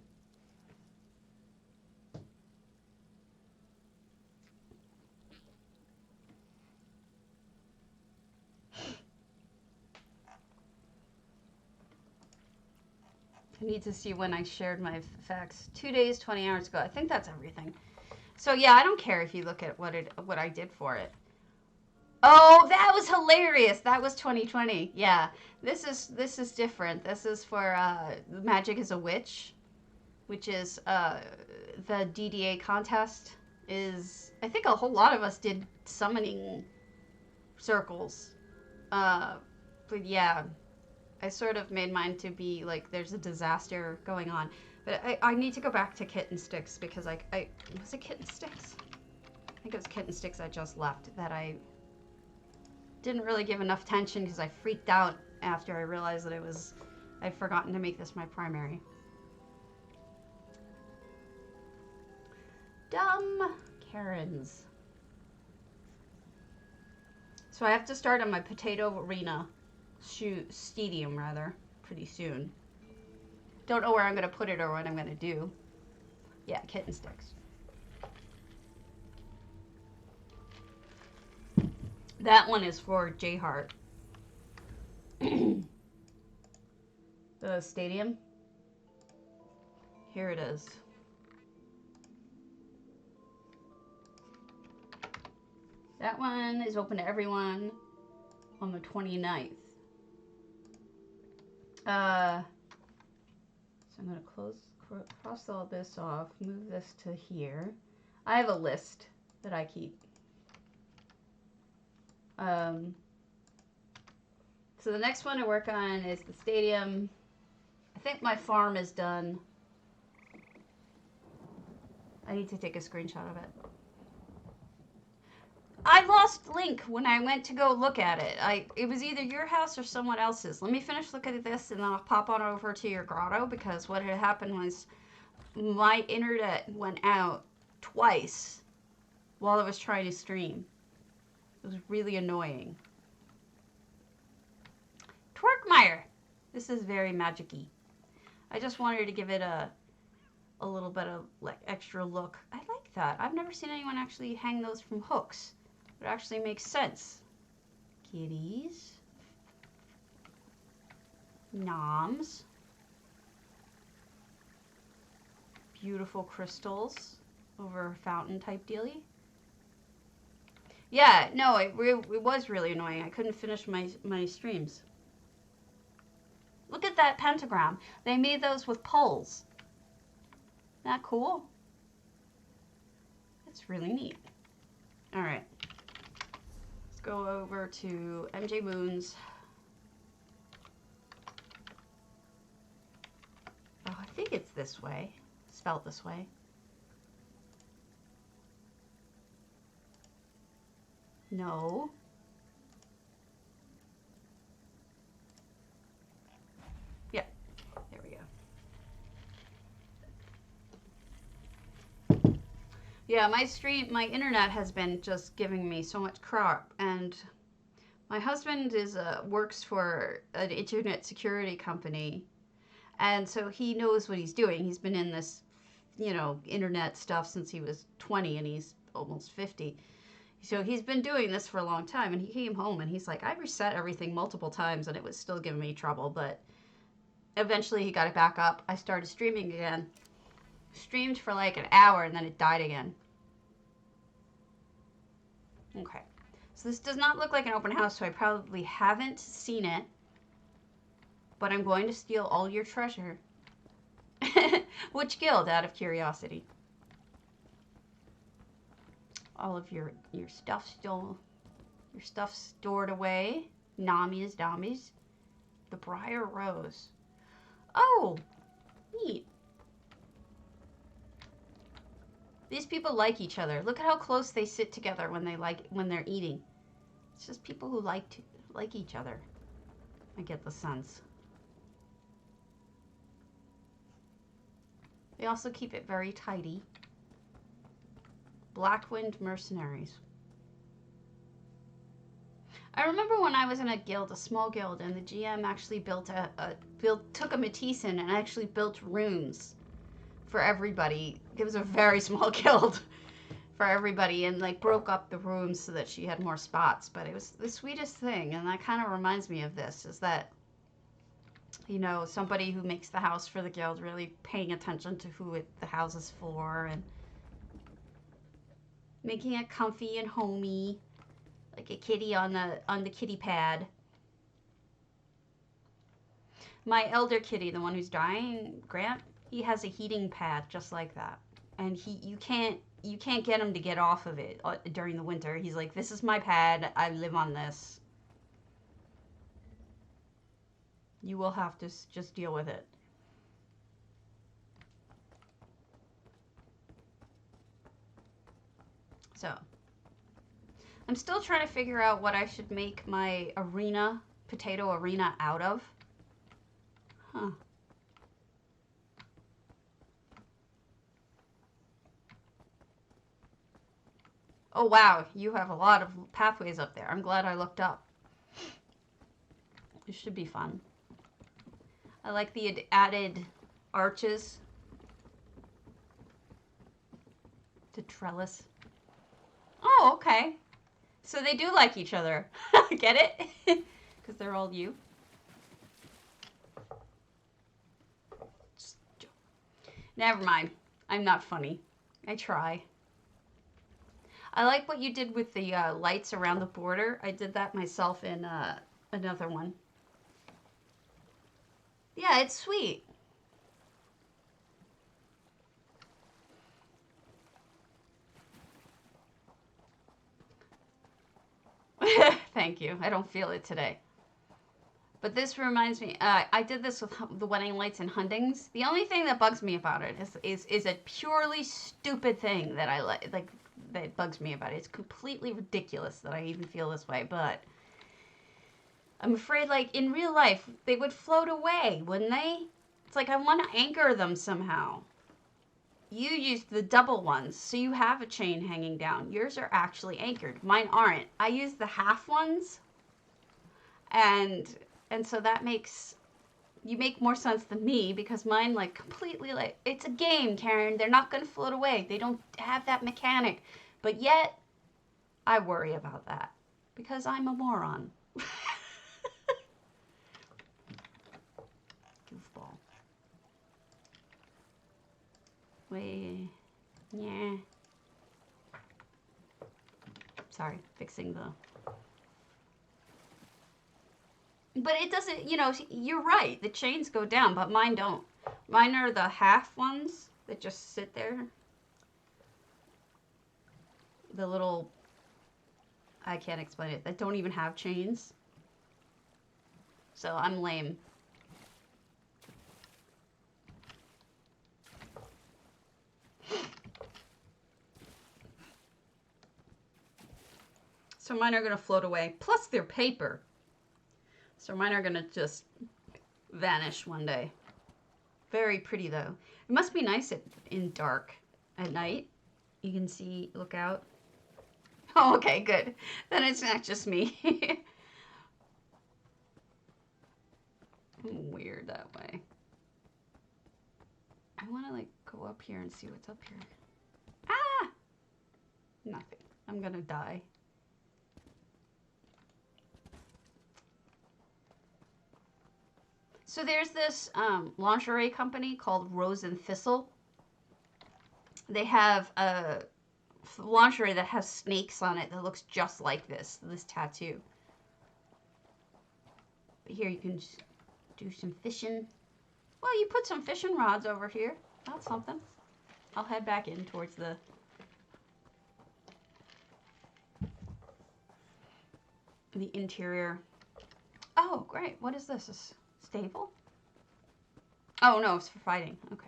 I need to see when I shared my effects. 2 days, 20 hours ago. I think that's everything. So yeah, I don't care if you look at what I did for it. Oh, that was hilarious. That was 2020. Yeah. This is different. This is for Magic is a Witch, which is the DDA contest is I think a whole lot of us did summoning circles. But yeah, I sort of made mine to be like there's a disaster going on. But I need to go back to Kitten Sticks because I was it Kitten Sticks? I think it was Kitten Sticks I just left that I didn't really give enough attention because I freaked out after I realized that I'd forgotten to make this my primary. Dumb Karens. So I have to start on my Potato Arena stadium rather pretty soon. Don't know where I'm going to put it or what I'm going to do. Yeah, kitten sticks. That one is for J Heart. The stadium. Here it is. That one is open to everyone on the 29th. So I'm going to cross all this off, move this to here. I have a list that I keep. So the next one to work on is the stadium. I think my farm is done. I need to take a screenshot of it. I lost Link when I went to go look at it. It was either your house or someone else's. Let me finish looking at this and then I'll pop on over to your grotto, because what had happened was my internet went out twice while I was trying to stream. It was really annoying. Twerkmeyer! This is very magicky. I just wanted to give it a little bit of like extra look. I like that. I've never seen anyone actually hang those from hooks. It actually makes sense. Kitties. Noms. Beautiful crystals over fountain type dealy. Yeah, no, it was really annoying. I couldn't finish my streams. Look at that pentagram. They made those with poles. Isn't that cool? It's really neat. All right. Let's go over to MJ Moon's. Oh, I think it's this way. Spelled this way. No. Yeah, there we go. Yeah, my internet has been just giving me so much crap, and my husband works for an internet security company, and so he knows what he's doing. He's been in this, internet stuff since he was 20, and he's almost 50. So he's been doing this for a long time, and he came home and he's like, I reset everything multiple times and it was still giving me trouble, but eventually he got it back up. I started streaming again. Streamed for like an hour and then it died again. Okay. So this does not look like an open house, so I probably haven't seen it. But I'm going to steal all your treasure. Which guild, out of curiosity? All of your stuff stored away. Namis. The Briar Rose. Oh, neat. These people like each other. Look at how close they sit together when they're eating. It's just people who like each other. I get the sense. They also keep it very tidy. Blackwind Mercenaries. I remember when I was in a guild, a small guild, and the GM actually took a Matisse in and actually built rooms for everybody. It was a very small guild for everybody, and like broke up the rooms so that she had more spots. But it was the sweetest thing, and that kind of reminds me of this, is that, somebody who makes the house for the guild really paying attention to who the house is for, and making it comfy and homey, like a kitty on the kitty pad. My elder kitty, the one who's dying, Grant, he has a heating pad just like that, and you can't get him to get off of it during the winter. He's like, this is my pad, I live on this. You will have to just deal with it. So, I'm still trying to figure out what I should make my potato arena out of. Huh. Oh wow, you have a lot of pathways up there. I'm glad I looked up. This should be fun. I like the added arches. To trellis. Oh, okay. So they do like each other. Get it? Because they're all you. Never mind. I'm not funny. I try. I like what you did with the lights around the border. I did that myself in another one. Yeah, it's sweet. Thank you. I don't feel it today. But this reminds me, I did this with the wedding lights and Hundings. The only thing that bugs me about it is a purely stupid thing that I like that bugs me about it. It's completely ridiculous that I even feel this way, but I'm afraid, like, in real life, they would float away, wouldn't they? It's like I want to anchor them somehow. You used the double ones, so you have a chain hanging down. Yours are actually anchored. Mine aren't. I use the half ones, and so that makes you make more sense than me, because mine, like, completely, like, it's a game, Karen. They're not going to float away. They don't have that mechanic. But yet, I worry about that because I'm a moron. Goofball. Wait. Yeah. Sorry, fixing the... But it doesn't, you know, you're right. The chains go down, but mine don't. Mine are the half ones that just sit there. The little, I can't explain it, that don't even have chains. So I'm lame. So mine are going to float away. Plus they're paper. So mine are going to just vanish one day. Very pretty, though. It must be nice in dark at night. You can see, look out. Oh, okay, good. Then it's not just me. I'm weird that way. I want to, like, go up here and see what's up here. Ah! Nothing. I'm going to die. So there's this lingerie company called Rose and Thistle. They have a lingerie that has snakes on it that looks just like this tattoo. But here you can just do some fishing. Well, you put some fishing rods over here. That's something. I'll head back in towards the... interior. Oh, great. What is this? A stable? Oh, no, it's for fighting. Okay.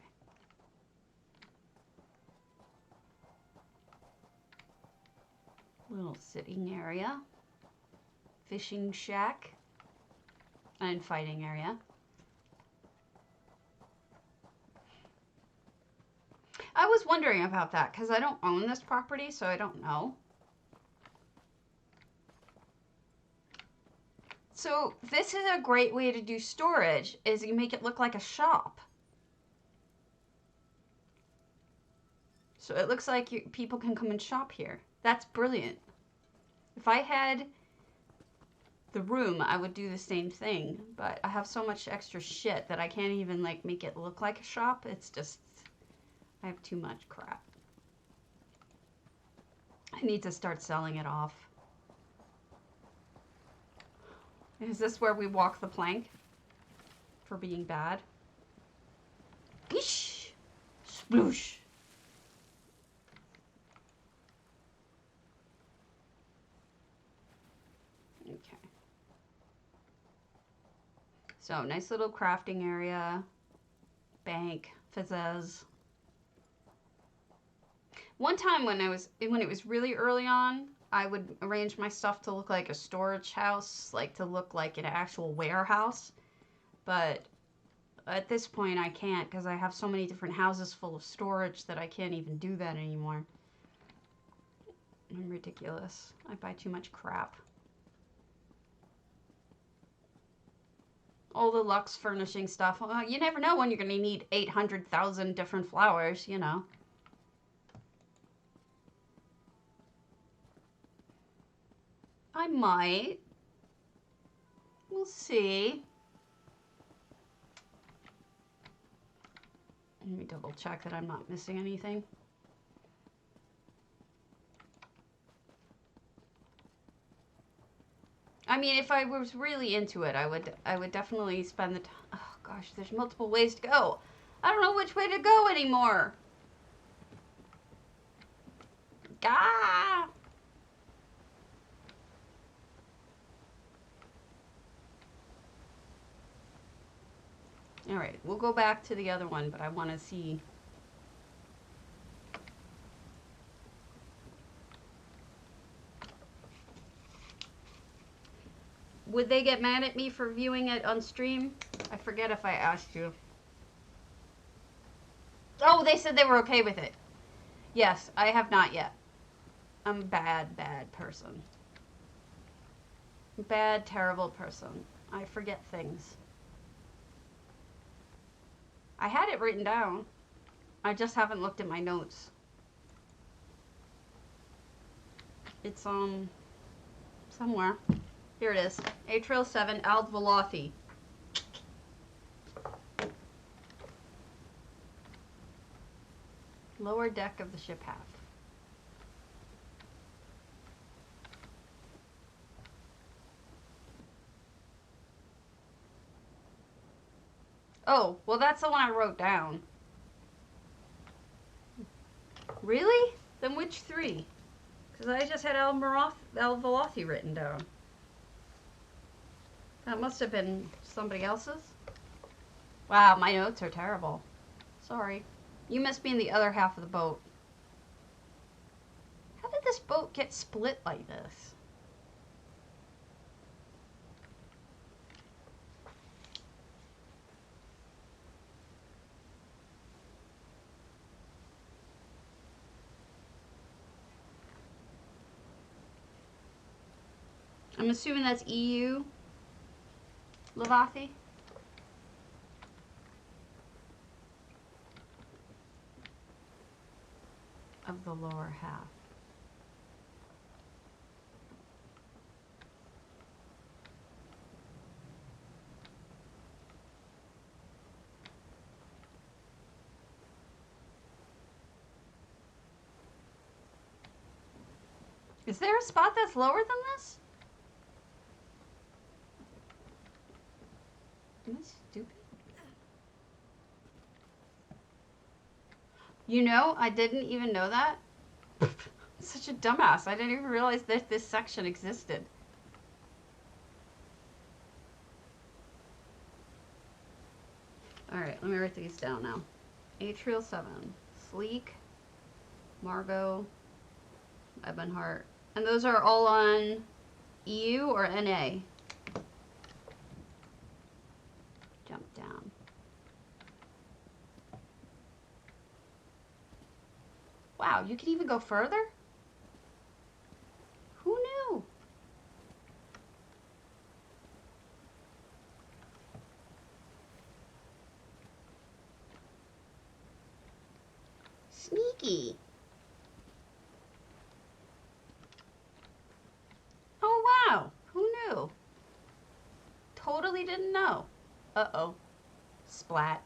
Little sitting area. Fishing shack. And fighting area. I was wondering about that because I don't own this property, so I don't know. So this is a great way to do storage, is you make it look like a shop. So it looks like people can come and shop here. That's brilliant. If I had the room, I would do the same thing, but I have so much extra shit that I can't even, like, make it look like a shop. It's just, I have too much crap. I need to start selling it off. Is this where we walk the plank for being bad? Eesh! Sploosh! Okay. So, nice little crafting area. Bank. Fizzes. One time when it was really early on, I would arrange my stuff to look like a storage house, like to look like an actual warehouse. But at this point, I can't because I have so many different houses full of storage that I can't even do that anymore. I'm ridiculous. I buy too much crap. All the luxe furnishing stuff. Well, you never know when you're going to need 800,000 different flowers, you know. I might. We'll see. Let me double check that I'm not missing anything. I mean, if I was really into it, I would definitely spend the time. Oh gosh, there's multiple ways to go. I don't know which way to go anymore. Gah! All right, we'll go back to the other one, but I want to see. Would they get mad at me for viewing it on stream? I forget if I asked you. Oh, they said they were okay with it. Yes, I have not yet. I'm a bad, bad person. Bad, terrible person. I forget things. I had it written down. I just haven't looked at my notes. It's somewhere. Here it is. Atrial 7, velothi. Lower deck of the ship half. Oh, well that's the one I wrote down. Really? Then which 3? Because I just had velothi written down. That must have been somebody else's. Wow, my notes are terrible. Sorry. You must be in the other half of the boat. How did this boat get split like this? I'm assuming that's EU. Velothi. Of the lower half. Is there a spot that's lower than this? Am I stupid? You know, I didn't even know that. Such a dumbass. I didn't even realize that this section existed. Alright, let me write these down now. Atrial 7. Sleek. Margot. Ebonheart. And those are all on EU or NA? Jump down. Wow, you can even go further? Who knew? Sneaky. Oh, wow. Who knew? Totally didn't know. Uh-oh. Splat.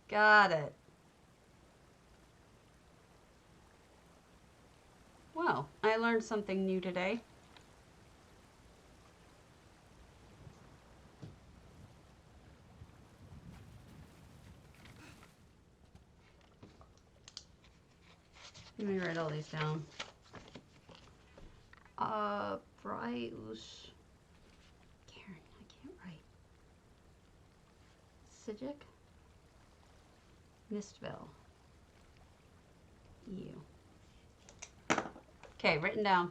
Got it. Well, I learned something new today. Let me write all these down. Bryus. Karen, I can't write. Psijic. Mistville. You. Okay, written down.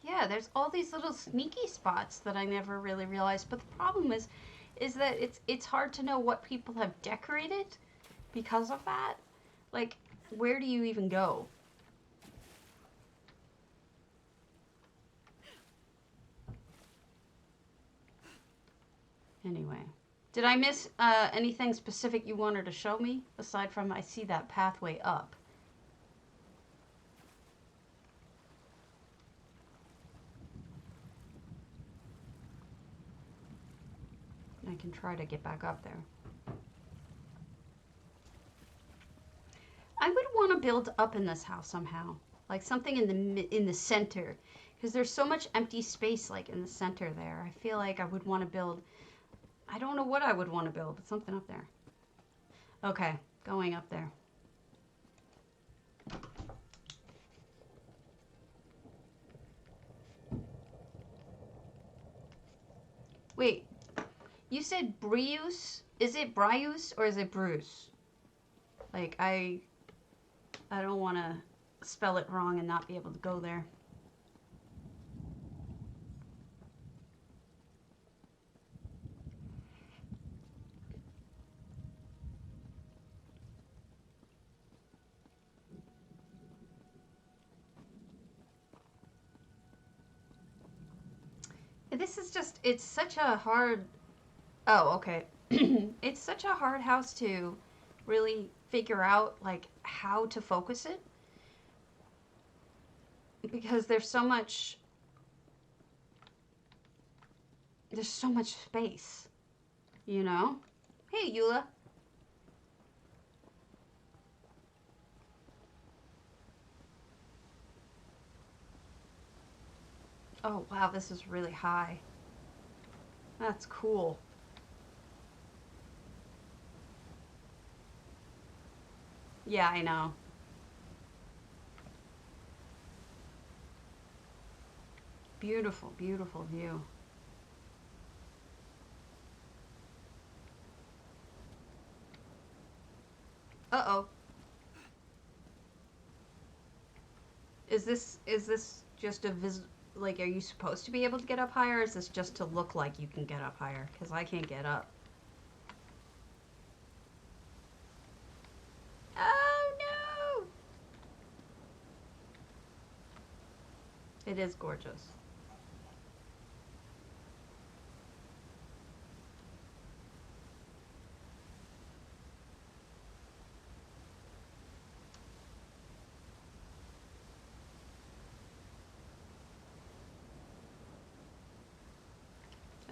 Yeah, there's all these little sneaky spots that I never really realized. But the problem is that it's hard to know what people have decorated because of that. Like, where do you even go? Anyway, did I miss anything specific you wanted to show me? Aside from I see that pathway up. I can try to get back up there. I would want to build up in this house somehow, like something in the center, because there's so much empty space like in the center there. I feel like I would want to build. I don't know what I would want to build, but something up there. Okay, going up there. Wait, you said Brius? Is it Brius or is it Bruce? Like, I don't want to spell it wrong and not be able to go there. This is just, it's such a hard, oh, okay. It's such a hard house to really figure out, like, how to focus it. Because there's so much space, you know? Hey, Eula. Oh, wow, this is really high. That's cool. Yeah, I know. Beautiful, beautiful view. Uh-oh. Is this just a like, are you supposed to be able to get up higher, or is this just to look like you can get up higher? Because I can't get up. Oh, no! It is gorgeous.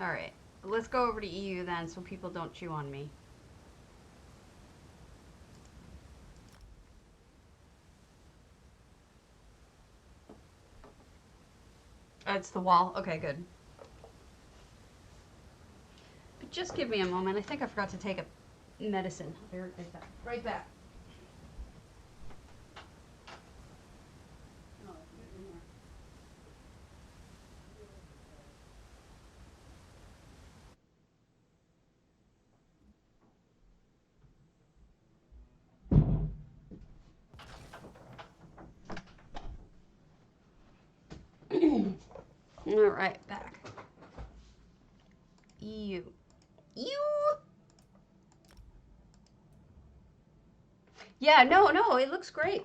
All right, let's go over to EU then, so people don't chew on me. It's the wall. Okay, good. But just give me a moment. I think I forgot to take a medicine. I'll be right back. Right back. All right, back. EU. Yeah, no, it looks great.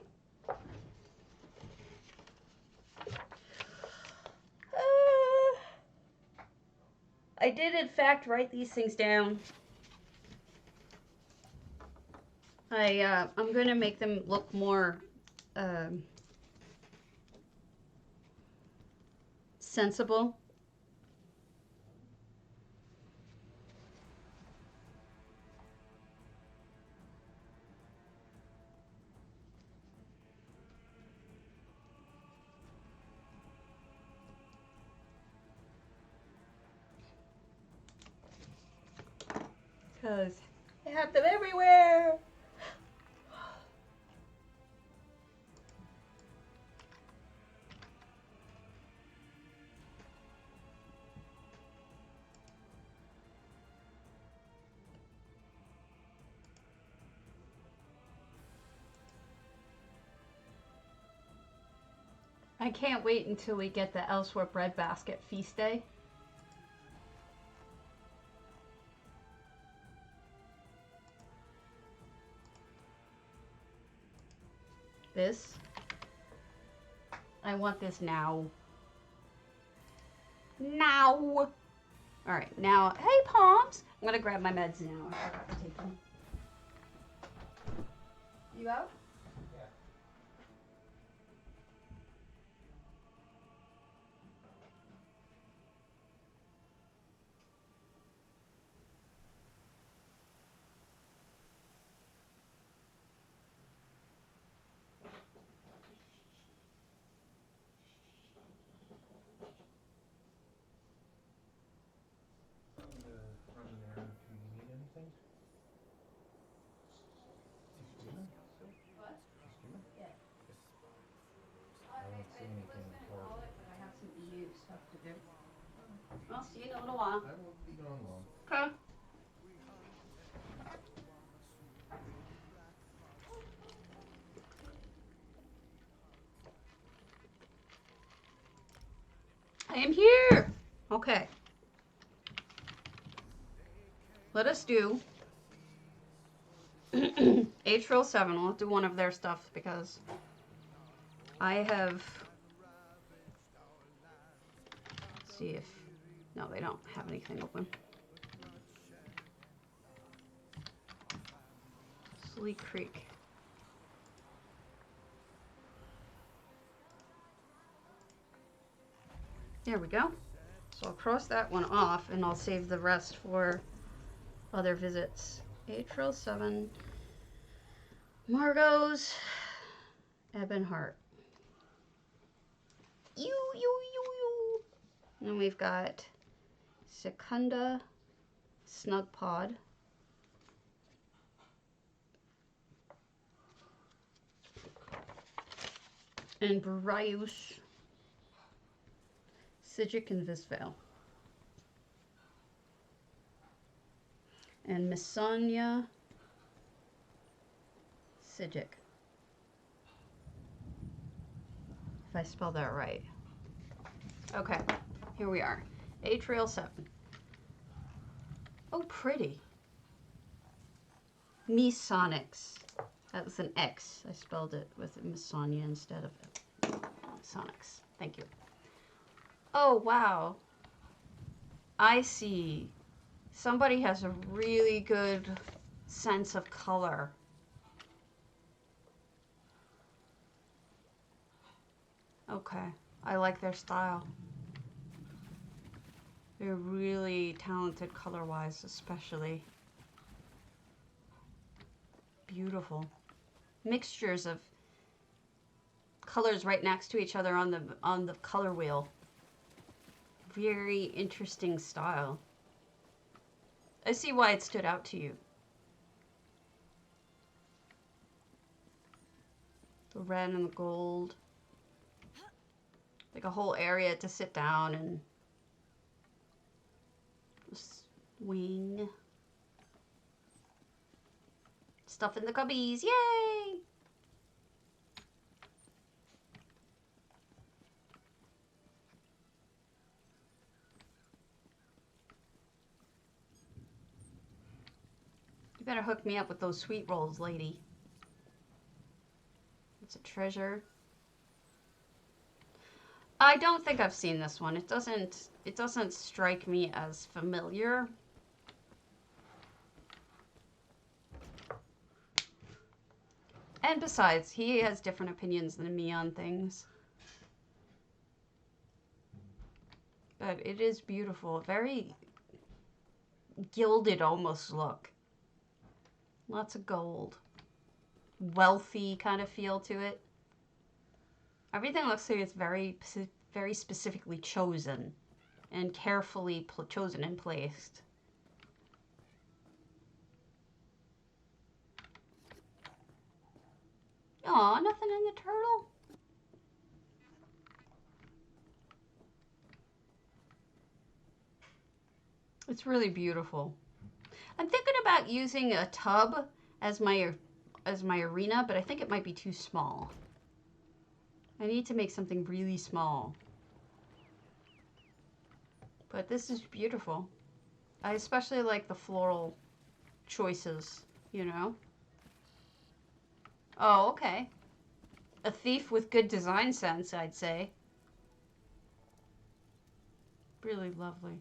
I did, in fact, write these things down. I'm gonna make them look more sensible. Because I have them everywhere. I can't wait until we get the Elsewhere breadbasket feast day. this. I want this now. Now! Alright, now, hey, Palms! I'm gonna grab my meds now. I forgot to take them. You out? Yeah. Running around. Can you need anything? What? Human? Yeah. I don't see anything But important. I have some EU stuff to do. I'll see you in a little while. I won't be gone long. Okay. I am here! Okay. Let us do Atrial 7. We'll do one of their stuff because I have... Let's see if... No, they don't have anything open. Sleek Creek. There we go. So I'll cross that one off and I'll save the rest for other visits. Atrial 7. Margot's Ebonheart. You. And we've got Secunda Snug Pod. And Bryus Psijic and Visvale. And Misanya Psijic. If I spelled that right. Okay, here we are. Atrial 7. Oh, pretty. Misonix. That was an X. I spelled it with Misanya instead of Misonix. Thank you. Oh, wow. I see. Somebody has a really good sense of color. Okay. I like their style. They're really talented color-wise, especially. Beautiful. Mixtures of colors right next to each other on the color wheel. Very interesting style. I see why it stood out to you. The red and the gold. Like a whole area to sit down and swing. Stuff in the cubbies. Yay! You better hook me up with those sweet rolls, lady. It's a treasure. I don't think I've seen this one. It doesn't strike me as familiar. And besides, he has different opinions than me on things. But it is beautiful. Very gilded almost look. Lots of gold. Wealthy kind of feel to it. Everything looks like it's very specifically chosen and carefully chosen and placed. Aw, nothing in the turtle? It's really beautiful. I'm thinking about using a tub as my arena, but I think it might be too small. I need to make something really small. But this is beautiful. I especially like the floral choices, you know? Oh, okay. a thief with good design sense, I'd say. Really lovely.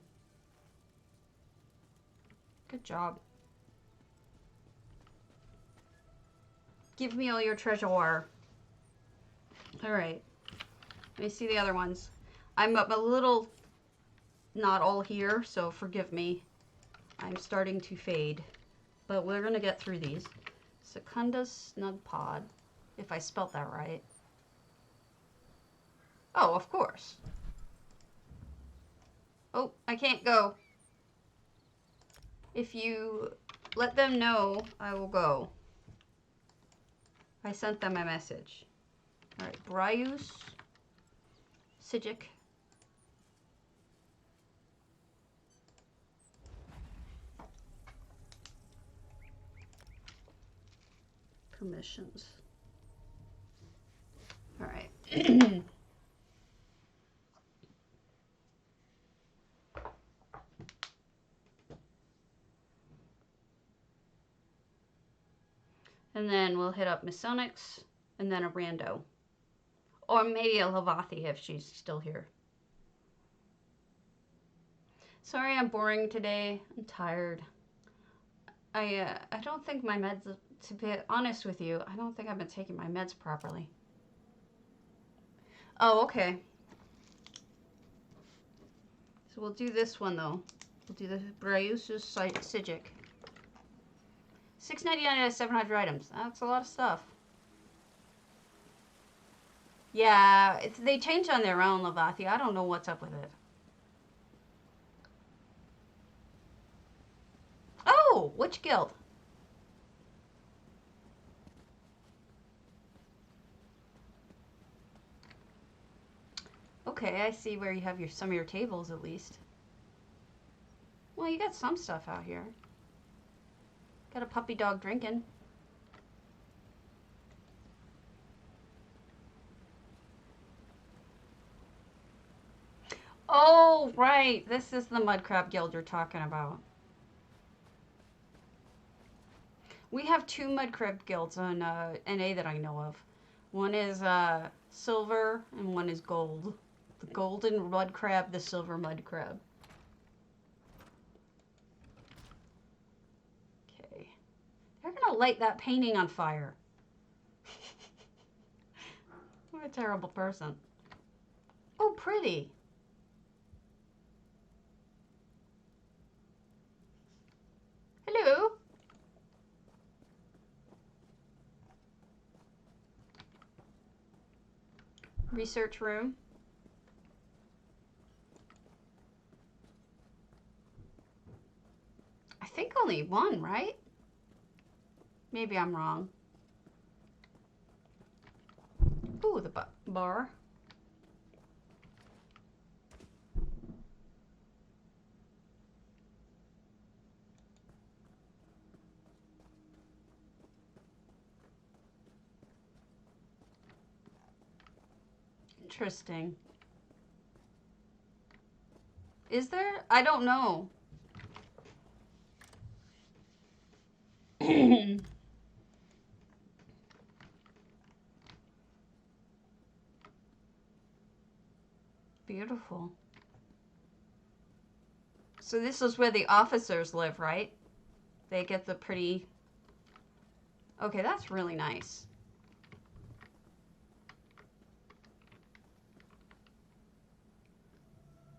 Good job. Give me all your treasure. Alright. Let me see the other ones. I'm a little not all here, so forgive me. I'm starting to fade. But we're going to get through these. Secunda's Snug Pod, if I spelt that right. Oh, of course. Oh, I can't go. If you let them know, I will go. I sent them a message. Alright, Bryus, psijic. Permissions. Alright. And then we'll hit up Masonics, and then a rando. Or maybe a Velothi if she's still here. Sorry I'm boring today. I'm tired. I don't think my meds, to be honest with you, I don't think I've been taking my meds properly. Oh, okay. So we'll do this one though. We'll do the Bryusus psijic. $6.99 out of 700 items. That's a lot of stuff. Yeah, they change on their own, Velothi. I don't know what's up with it. Oh, which guild? Okay, I see where you have some of your tables at least. Well, you got some stuff out here. Got a puppy dog drinking. Oh, right. This is the mud crab guild you're talking about. We have 2 mud crab guilds on NA that I know of. One is silver and one is gold. The golden mud crab, the silver mud crab. Okay. They're going to light that painting on fire. What a terrible person. Oh, pretty. Hello. Research room. I think only one, right? Maybe I'm wrong. Ooh, the bar. Interesting. Is there? I don't know. Beautiful. So this is where the officers live, right? They get the pretty... Okay, that's really nice.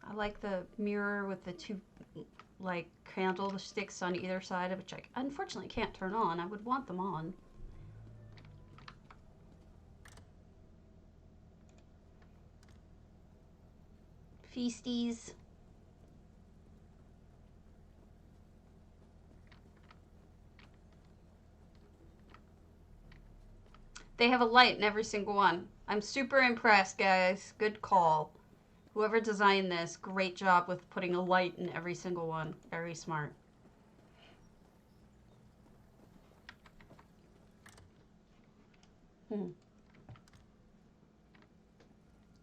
I like the mirror with the 2, like, candlesticks on either side, which I unfortunately can't turn on. I would want them on. Feasties. They have a light in every single one. I'm super impressed, guys. Good call. Whoever designed this, great job with putting a light in every single one. Very smart.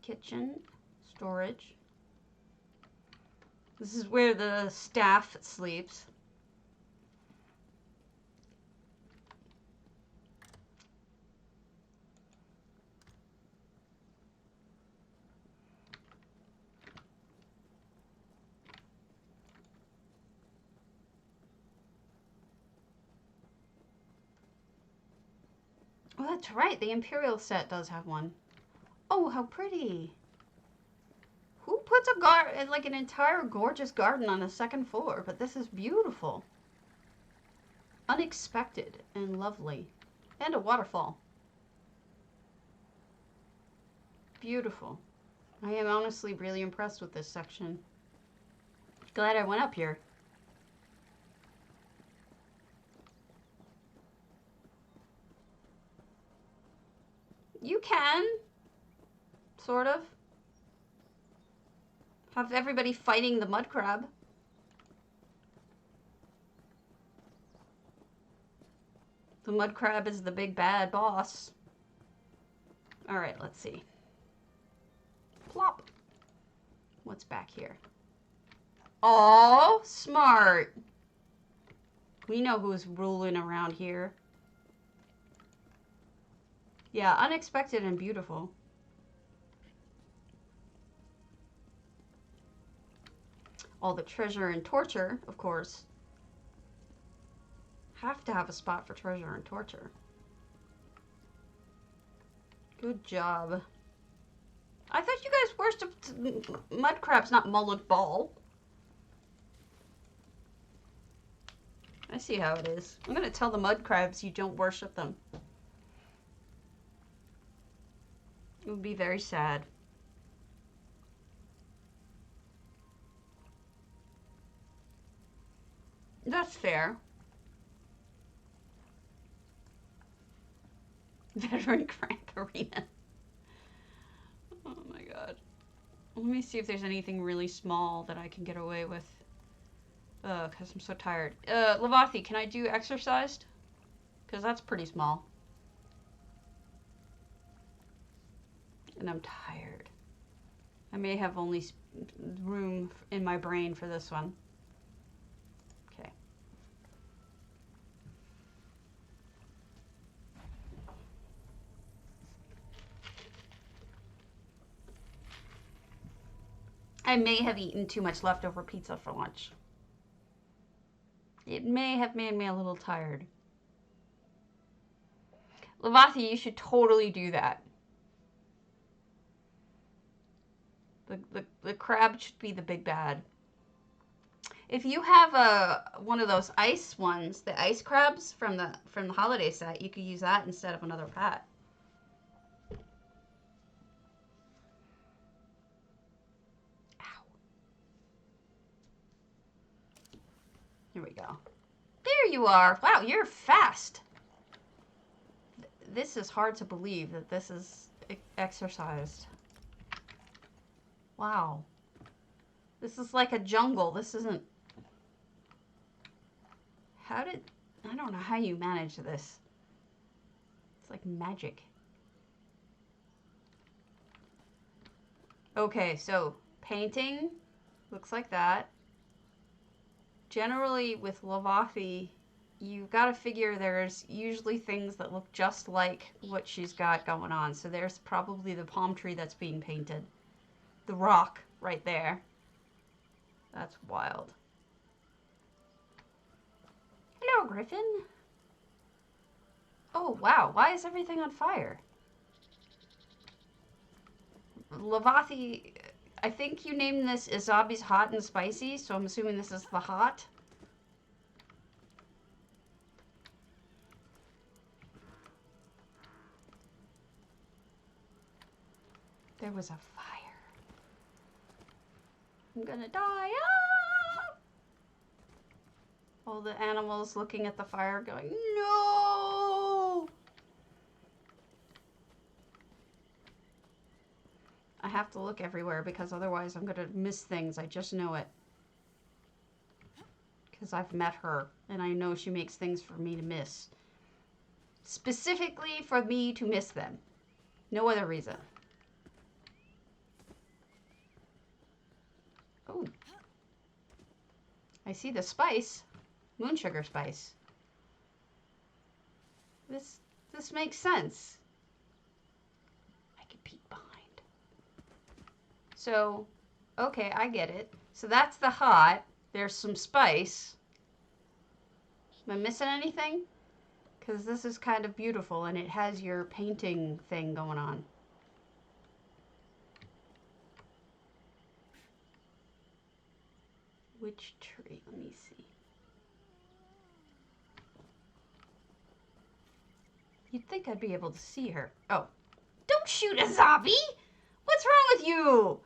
Kitchen, storage. This is where the staff sleeps. that's right. The Imperial set does have one. Oh, how pretty. Who puts like an entire gorgeous garden on the second floor? But this is beautiful. Unexpected and lovely. And a waterfall. Beautiful. I am honestly really impressed with this section. Glad I went up here. You can. Sort of. Have everybody fighting the mud crab. The mud crab is the big bad boss. Alright, let's see. Plop. What's back here? Oh, smart. We know who's ruling around here. Yeah, unexpected and beautiful. All the treasure and torture, of course. Have to have a spot for treasure and torture. Good job. I thought you guys worshipped mud crabs, not mullet ball. I see how it is. I'm gonna tell the mud crabs you don't worship them. It would be very sad. That's fair. Veteran Crank Arena. Oh my god. Let me see if there's anything really small that I can get away with. Because I'm so tired. Velothi, can I do exorcised? Because that's pretty small. And I'm tired. I may have only room in my brain for this one. Okay. I may have eaten too much leftover pizza for lunch. It may have made me a little tired. Velothi, you should totally do that. The crab should be the big bad. If you have one of those ice ones, the ice crabs from the holiday set, you could use that instead of another pet. Ow. Here we go. There you are. Wow, you're fast. This is hard to believe that this is exorcised. Wow. This is like a jungle. This isn't... I don't know how you manage this. It's like magic. Okay, so painting looks like that. Generally with Velothi, you gotta figure there's usually things that look just like what she's got going on. So there's probably the palm tree that's being painted. The rock right there. That's wild. Hello, Griffin. Oh, wow. Why is everything on fire? Velothi, I think you named this Ezabi's hot and spicy, so I'm assuming this is the hot. There was a fire. I'm gonna die. Ah! All the animals looking at the fire going, no! I have to look everywhere because otherwise I'm gonna miss things. I just know it. Because I've met her and I know she makes things for me to miss. Specifically for me to miss them. No other reason. Oh. I see the spice. Moon sugar spice. This makes sense. I can peek behind. So, okay, I get it. So that's the hot. There's some spice. Am I missing anything? Because this is kind of beautiful and it has your painting thing going on. Which tree? Let me see. You'd think I'd be able to see her. Oh. Don't shoot Ezabi! What's wrong with you?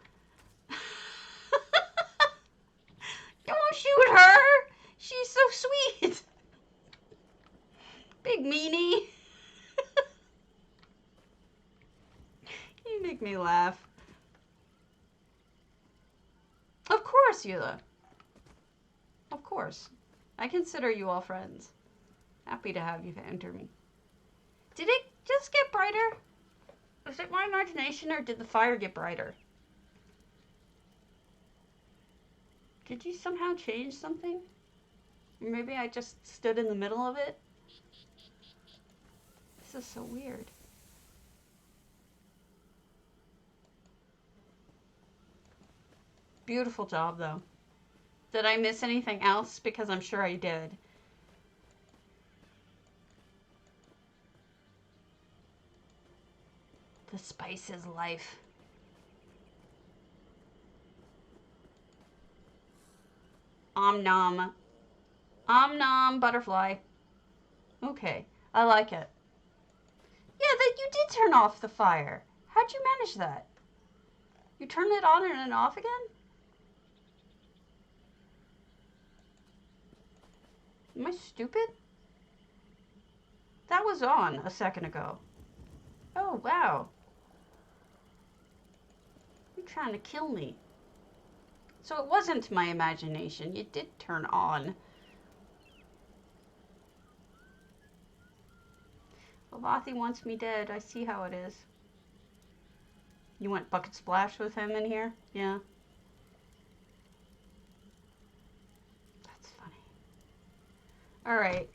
You won't shoot her! She's so sweet! Big meanie. You make me laugh. Of course, Eula. Of course. I consider you all friends. Happy to have you enter me. Did it just get brighter? Was it my imagination or did the fire get brighter? Did you somehow change something? Or maybe I just stood in the middle of it? This is so weird. Beautiful job, though. Did I miss anything else? Because I'm sure I did. The spice is life. Om nom. Om nom, butterfly. Okay, I like it. Yeah, that you did turn off the fire. How'd you manage that? You turned it on and then off again? Am I stupid? That was on a second ago. Oh, wow. You're trying to kill me. So it wasn't my imagination. It did turn on. Velothi wants me dead. I see how it is. You went bucket splash with him in here? Yeah. That's funny. Alright.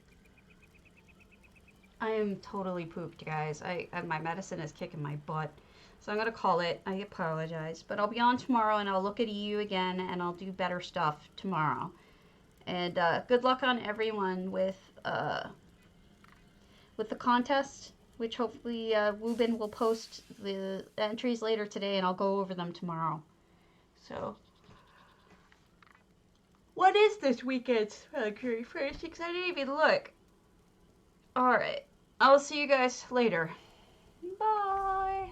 I am totally pooped, guys. My medicine is kicking my butt. So I'm going to call it. I apologize. But I'll be on tomorrow and I'll look at EU again and I'll do better stuff tomorrow. And good luck on everyone with the contest, which hopefully Wubin will post the entries later today and I'll go over them tomorrow. So, what is this weekend's characteristics? I didn't even look. Alright, I'll see you guys later. Bye!